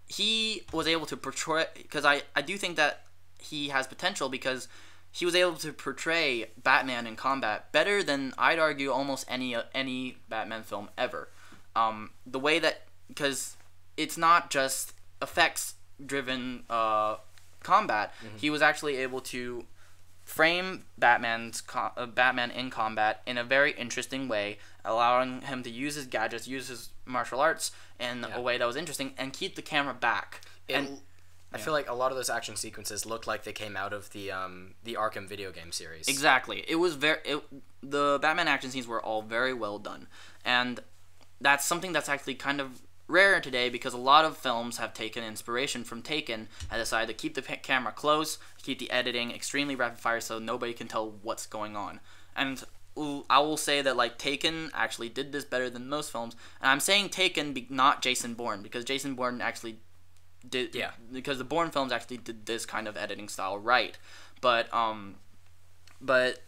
he was able to portray, because I do think that he has potential, because he was able to portray Batman in combat better than, I'd argue, almost any Batman film ever. The way that, because it's not just effects driven combat. He was actually able to frame Batman in combat in a very interesting way, allowing him to use his gadgets, use his martial arts in a way that was interesting, and keep the camera back. I feel like a lot of those action sequences looked like they came out of the Arkham video game series. Exactly. It was the Batman action scenes were all very well done, and that's something that's actually kind of rare today, because a lot of films have taken inspiration from Taken and decided to keep the camera close, keep the editing extremely rapid fire so nobody can tell what's going on. And I will say that, like, Taken actually did this better than most films, and I'm saying Taken, not Jason Bourne, because Jason Bourne actually did, because the Bourne films actually did this kind of editing style right, but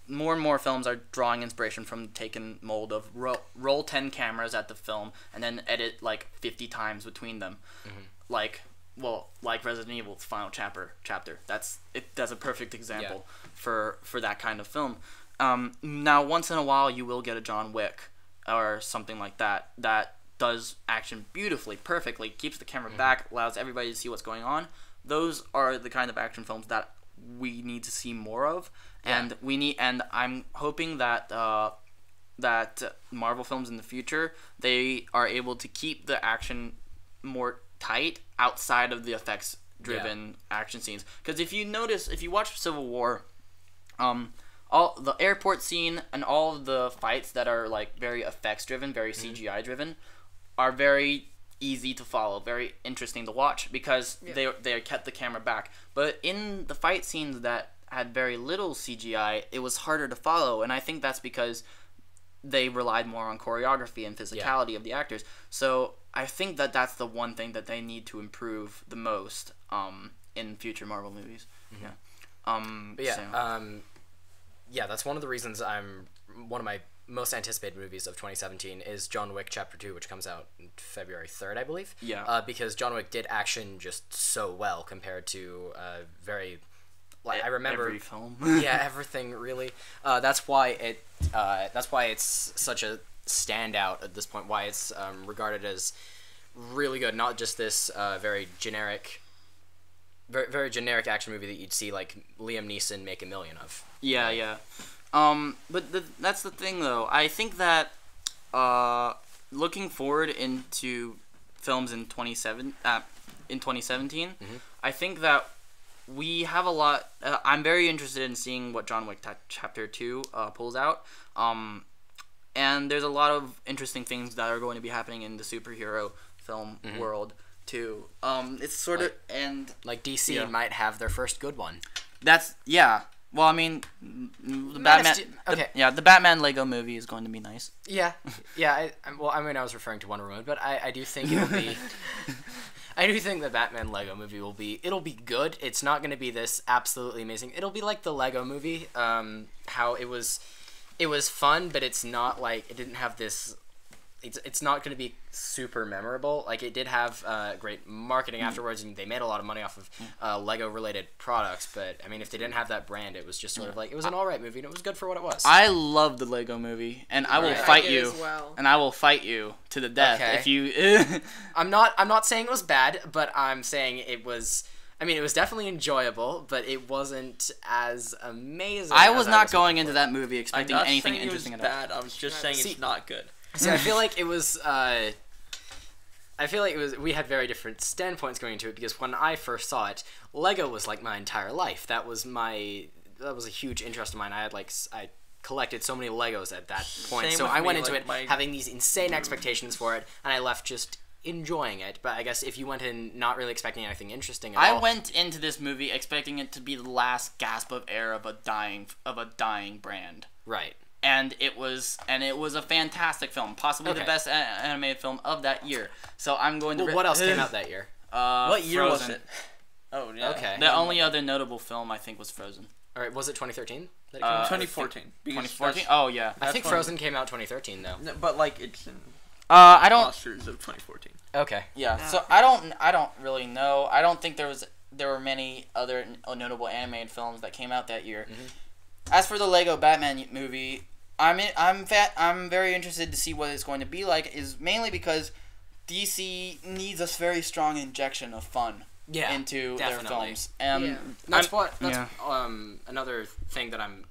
more and more films are drawing inspiration from the Taken mold of roll 10 cameras at the film and then edit like 50 times between them. Like Resident Evil's final chapter. That's a perfect example for that kind of film. Now, once in a while, you will get a John Wick or something like that does action beautifully, perfectly, keeps the camera back, allows everybody to see what's going on. Those are the kind of action films that we need to see more of, and I'm hoping that that Marvel films in the future, they are able to keep the action more tight outside of the effects driven action scenes. Because if you watch Civil War, all the airport scene and all of the fights that are like very effects driven, very CGI driven, are very easy to follow, very interesting to watch, because they kept the camera back. But in the fight scenes that had very little CGI, it was harder to follow, and I think that's because they relied more on choreography and physicality of the actors. So I think that that's the one thing that they need to improve the most in future Marvel movies. That's one of the reasons one of my most anticipated movies of 2017 is John Wick Chapter 2, which comes out February 3rd, I believe. Because John Wick did action just so well compared to I remember every film. Everything really. That's why it's such a standout at this point. Why it's regarded as really good. Not just this very generic action movie that you'd see like Liam Neeson make $1 million of. But that's the thing, though. I think that looking forward into films in 2017, I think that we have a lot. I'm very interested in seeing what John Wick Chapter 2 pulls out. And there's a lot of interesting things that are going to be happening in the superhero film world too. It's sort of like DC might have their first good one. Well, I mean, the Batman Lego movie is going to be nice. I was referring to Wonder Woman, but I do think it'll be. I do think the Batman Lego movie it'll be good. It's not going to be this absolutely amazing. It'll be like the Lego movie, how it was fun, but it's not like, it didn't have this. It's not going to be super memorable. Like, it did have great marketing afterwards, and they made a lot of money off of Lego-related products. But, I mean, if they didn't have that brand, it was just sort of like, it was an alright movie, and it was good for what it was. I love the Lego movie, and I will fight you. And I will fight you to the death if you... I'm not saying it was bad, but I'm saying it was... I mean, it was definitely enjoyable, but it wasn't as amazing. I was not going into that movie expecting anything interesting at all. Bad. I was just saying it's not good. See, I feel like it was. We had very different standpoints going into it, because when I first saw it, Lego was like my entire life. That was a huge interest of mine. I collected so many Legos at that point, so I went into it having these insane expectations for it, and I left just enjoying it. But I guess if you went in not really expecting anything interesting at all, I went into this movie expecting it to be the last gasp of air of a dying brand. Right. and it was a fantastic film, possibly the best animated film of that year. So I'm going to. Well, what else came out that year? What year Frozen. was it? Oh yeah. Okay. The only other notable film I think was Frozen. All right, was it 2013? That it came out? 2014. 2014. Oh yeah. I think Frozen came out 2013 though. No, but like it's in I don't. Oscars of 2014. Okay. Yeah. So I don't really know. I don't think there were many other notable animated films that came out that year. As for the Lego Batman movie, I'm very interested to see what it's going to be like. Is mainly because DC needs a very strong injection of fun into their films. That's another thing that I'm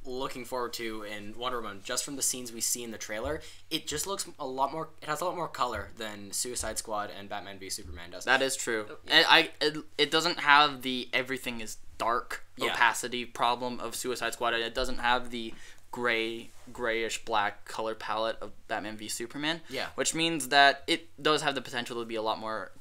looking forward to in Wonder Woman. Just from the scenes we see in the trailer, it just looks a lot more. It has a lot more color than Suicide Squad and Batman v Superman does. That is true. And it doesn't have the everything is dark opacity problem of Suicide Squad. It doesn't have the grayish black color palette of Batman v Superman. Yeah. Which means that it does have the potential to be a lot more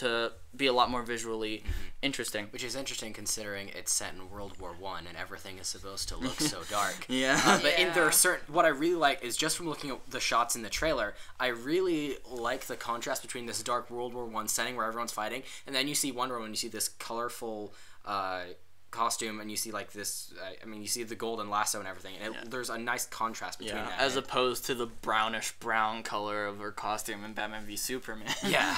visually interesting. Which is interesting considering it's set in World War I and everything is supposed to look so dark. But there are certain. What I really like is just from looking at the shots in the trailer, I really like the contrast between this dark World War I setting where everyone's fighting, and then you see Wonder Woman, you see this colorful costume, and you see like this. You see the golden lasso and everything, and there's a nice contrast between that. As opposed to the brownish brown color of her costume in Batman v Superman. Yeah,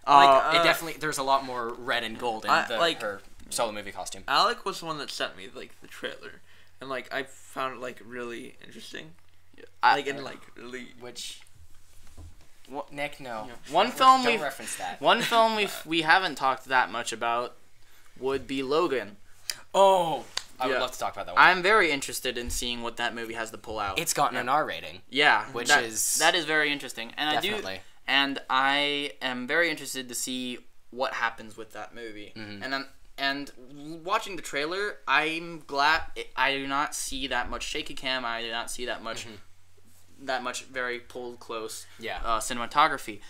it definitely. There's a lot more red and gold in her solo movie costume. Alec was the one that sent me like the trailer, and like I found it like really interesting. Really. Which. Nick, no. One film don't reference that. One film we haven't talked that much about would be Logan. Oh, I would love to talk about that one. I'm very interested in seeing what that movie has to pull out. It's gotten an R rating. Yeah, that is very interesting, and definitely. I am very interested to see what happens with that movie. And watching the trailer, I'm glad I do not see that much shaky cam. I do not see that much very pulled close cinematography.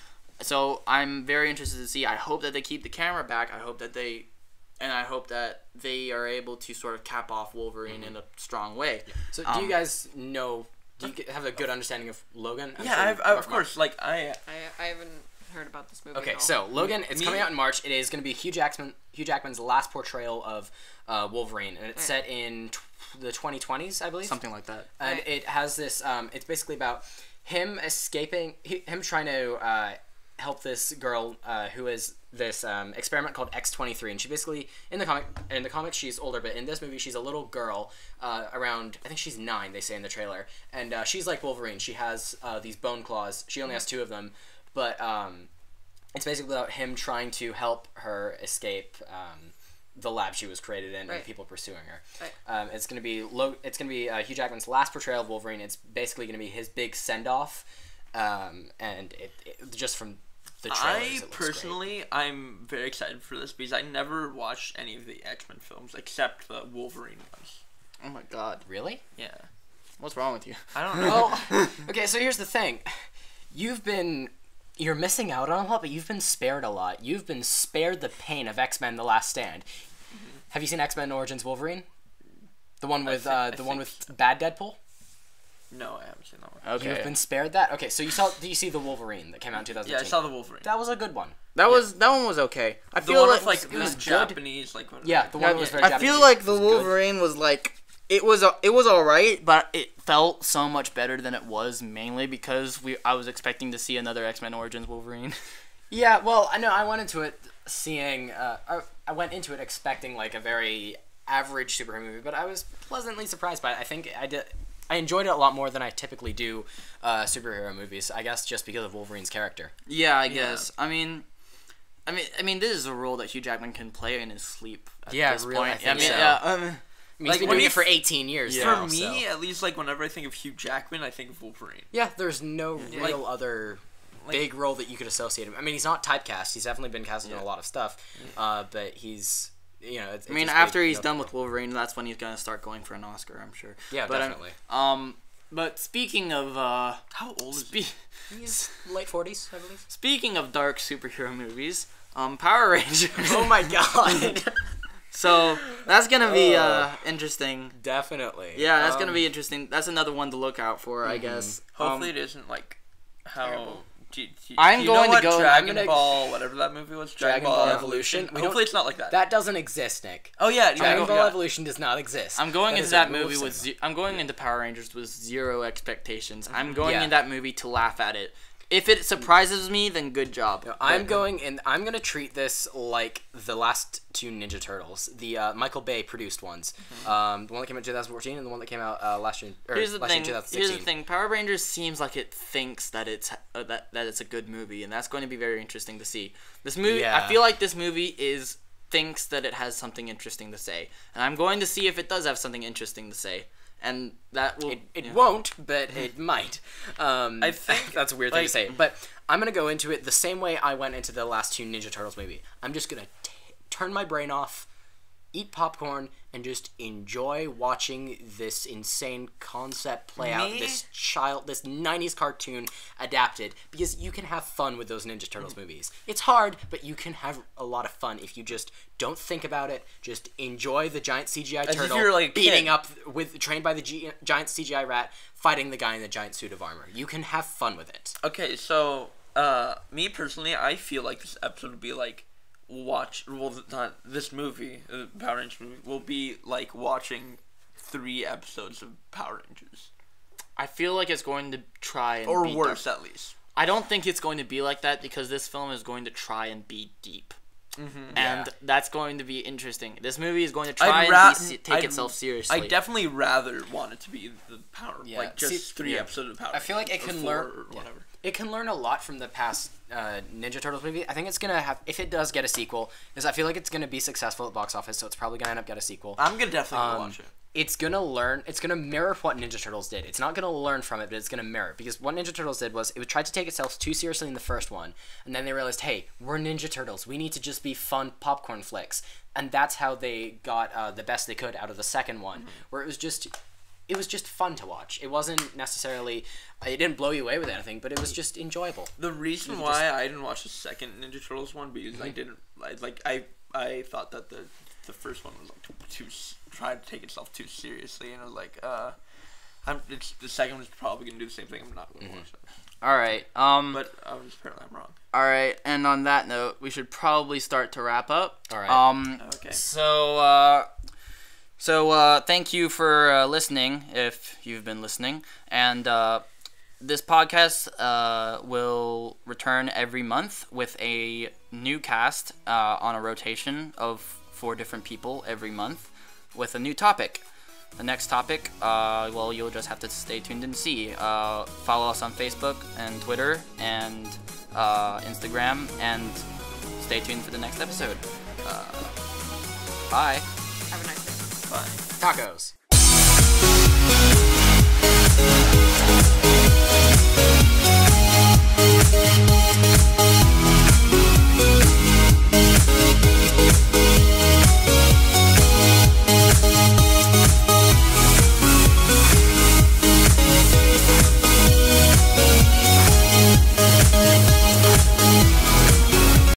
So I'm very interested to see. I hope that they keep the camera back. I hope that they are able to sort of cap off Wolverine in a strong way. Yeah. So do you guys know? Do you have a good understanding of Logan? Of course. Like I haven't heard about this movie. Okay, so Logan, it's coming out in March. It is going to be Hugh Jackman's last portrayal of Wolverine, and it's set in the 2020s, I believe. Something like that. And it has this. It's basically about him escaping. Him trying to help this girl who is this experiment called X-23, and she basically in the comic she's older, but in this movie she's a little girl around, I think she's 9, they say in the trailer, and she's like Wolverine. She has these bone claws. She only has 2 of them, but it's basically about him trying to help her escape the lab she was created in and people pursuing her. It's gonna be Hugh Jackman's last portrayal of Wolverine. It's basically gonna be his big send off, and it just from the trailers, I'm very excited for this because I never watched any of the X-Men films except the Wolverine ones. Oh my god. Really? Yeah. What's wrong with you? I don't know. Well, okay, so here's the thing. You're missing out on a lot, but you've been spared a lot. You've been spared the pain of X-Men: The Last Stand. Have you seen X-Men Origins Wolverine? The one with bad Deadpool? No, I haven't seen that one. Okay. You've been spared that? Okay, so do you see the Wolverine that came out in 2018? Yeah, I saw the Wolverine. That was a good one. That one was okay. I the feel one like with, it was Japanese, good. The one was very Japanese. I feel like the Wolverine was like it was alright, but it felt so much better than it was, mainly because I was expecting to see another X-Men Origins Wolverine. Yeah, well, I know I went into it I went into it expecting like a very average superhero movie, but I was pleasantly surprised by it. I think I enjoyed it a lot more than I typically do superhero movies. I guess just because of Wolverine's character. Yeah, I guess. I mean, this is a role that Hugh Jackman can play in his sleep. At this really, point. I think so. Yeah. He's been doing it for 18 years. For me, at least, like whenever I think of Hugh Jackman, I think of Wolverine. Yeah, there's no real other big role that you could associate him. I mean, he's not typecast. He's definitely been casted in a lot of stuff, but he's. After he's done with Wolverine, that's when he's gonna start going for an Oscar, I'm sure. Yeah, definitely. But speaking of how old is he? He's late 40s, I believe. Speaking of dark superhero movies, Power Rangers. Oh my god. So that's gonna be interesting. Definitely. Yeah, that's gonna be interesting. That's another one to look out for, I guess. Hopefully, it isn't like how. Terrible. I'm going to go. Dragon Ball, whatever that movie was. Dragon Ball Evolution. Hopefully, it's not like that. That doesn't exist, Nick. Oh yeah, Dragon Ball Evolution does not exist. I'm going into that movie with. I'm going into Power Rangers with zero expectations. I'm going in that movie to laugh at it. If it surprises me, then good job. No, I'm gonna treat this like the last two Ninja Turtles, the Michael Bay produced ones, the one that came out in 2014 and the one that came out last year. Here's the thing. 2016. Here's the thing. Power Rangers seems like it thinks that it's that it's a good movie, and that's going to be very interesting to see. This movie, I feel like this movie thinks that it has something interesting to say, and I'm going to see if it does have something interesting to say. And that will... It won't, but it might. I think that's a weird thing to say. But I'm going to go into it the same way I went into the last two Ninja Turtles movie. I'm just going to turn my brain off, eat popcorn, and just enjoy watching this insane concept play out. This 90s cartoon adapted. Because you can have fun with those Ninja Turtles movies. It's hard, but you can have a lot of fun if you just don't think about it. Just enjoy the giant CGI turtle beating up trained by the giant CGI rat, fighting the guy in the giant suit of armor. You can have fun with it. Okay, so me personally, I feel like this episode would be like this movie, the Power Rangers movie, will be like watching 3 episodes of Power Rangers. I feel like it's going to try and or be worse dark. at least. I don't think it's going to be like that because this film is going to try and be deep. And that's going to be interesting. This movie is going to try and take itself seriously. I definitely rather want it to be the Power, like just 3 episodes of Power. I feel like it can learn whatever. It can learn a lot from the past Ninja Turtles movie. I think it's gonna have, if it does get a sequel, is I feel like it's gonna be successful at box office, so it's probably gonna end up get a sequel. I'm gonna definitely watch it. It's gonna mirror what Ninja Turtles did. It's not gonna learn from it, but it's gonna mirror it. Because what Ninja Turtles did was, it would try to take itself too seriously in the first one, and then they realized, hey, we're Ninja Turtles. We need to just be fun popcorn flicks. And that's how they got the best they could out of the second one, where it was just fun to watch. It wasn't necessarily, it didn't blow you away with anything, but it was just enjoyable. The reason why I didn't watch the second Ninja Turtles one because I thought that the first one was like too tried to take itself too seriously, and I was like, the second one's probably gonna do the same thing. I'm not gonna watch it. All right. But apparently I'm wrong. All right, and on that note, we should probably start to wrap up. All right. Okay. So thank you for listening, if you've been listening. And this podcast will return every month with a new cast on a rotation of 4 different people every month with a new topic. The next topic, well, you'll just have to stay tuned and see. Follow us on Facebook and Twitter and Instagram, and stay tuned for the next episode. Bye. Have a nice day. Bye. Tacos.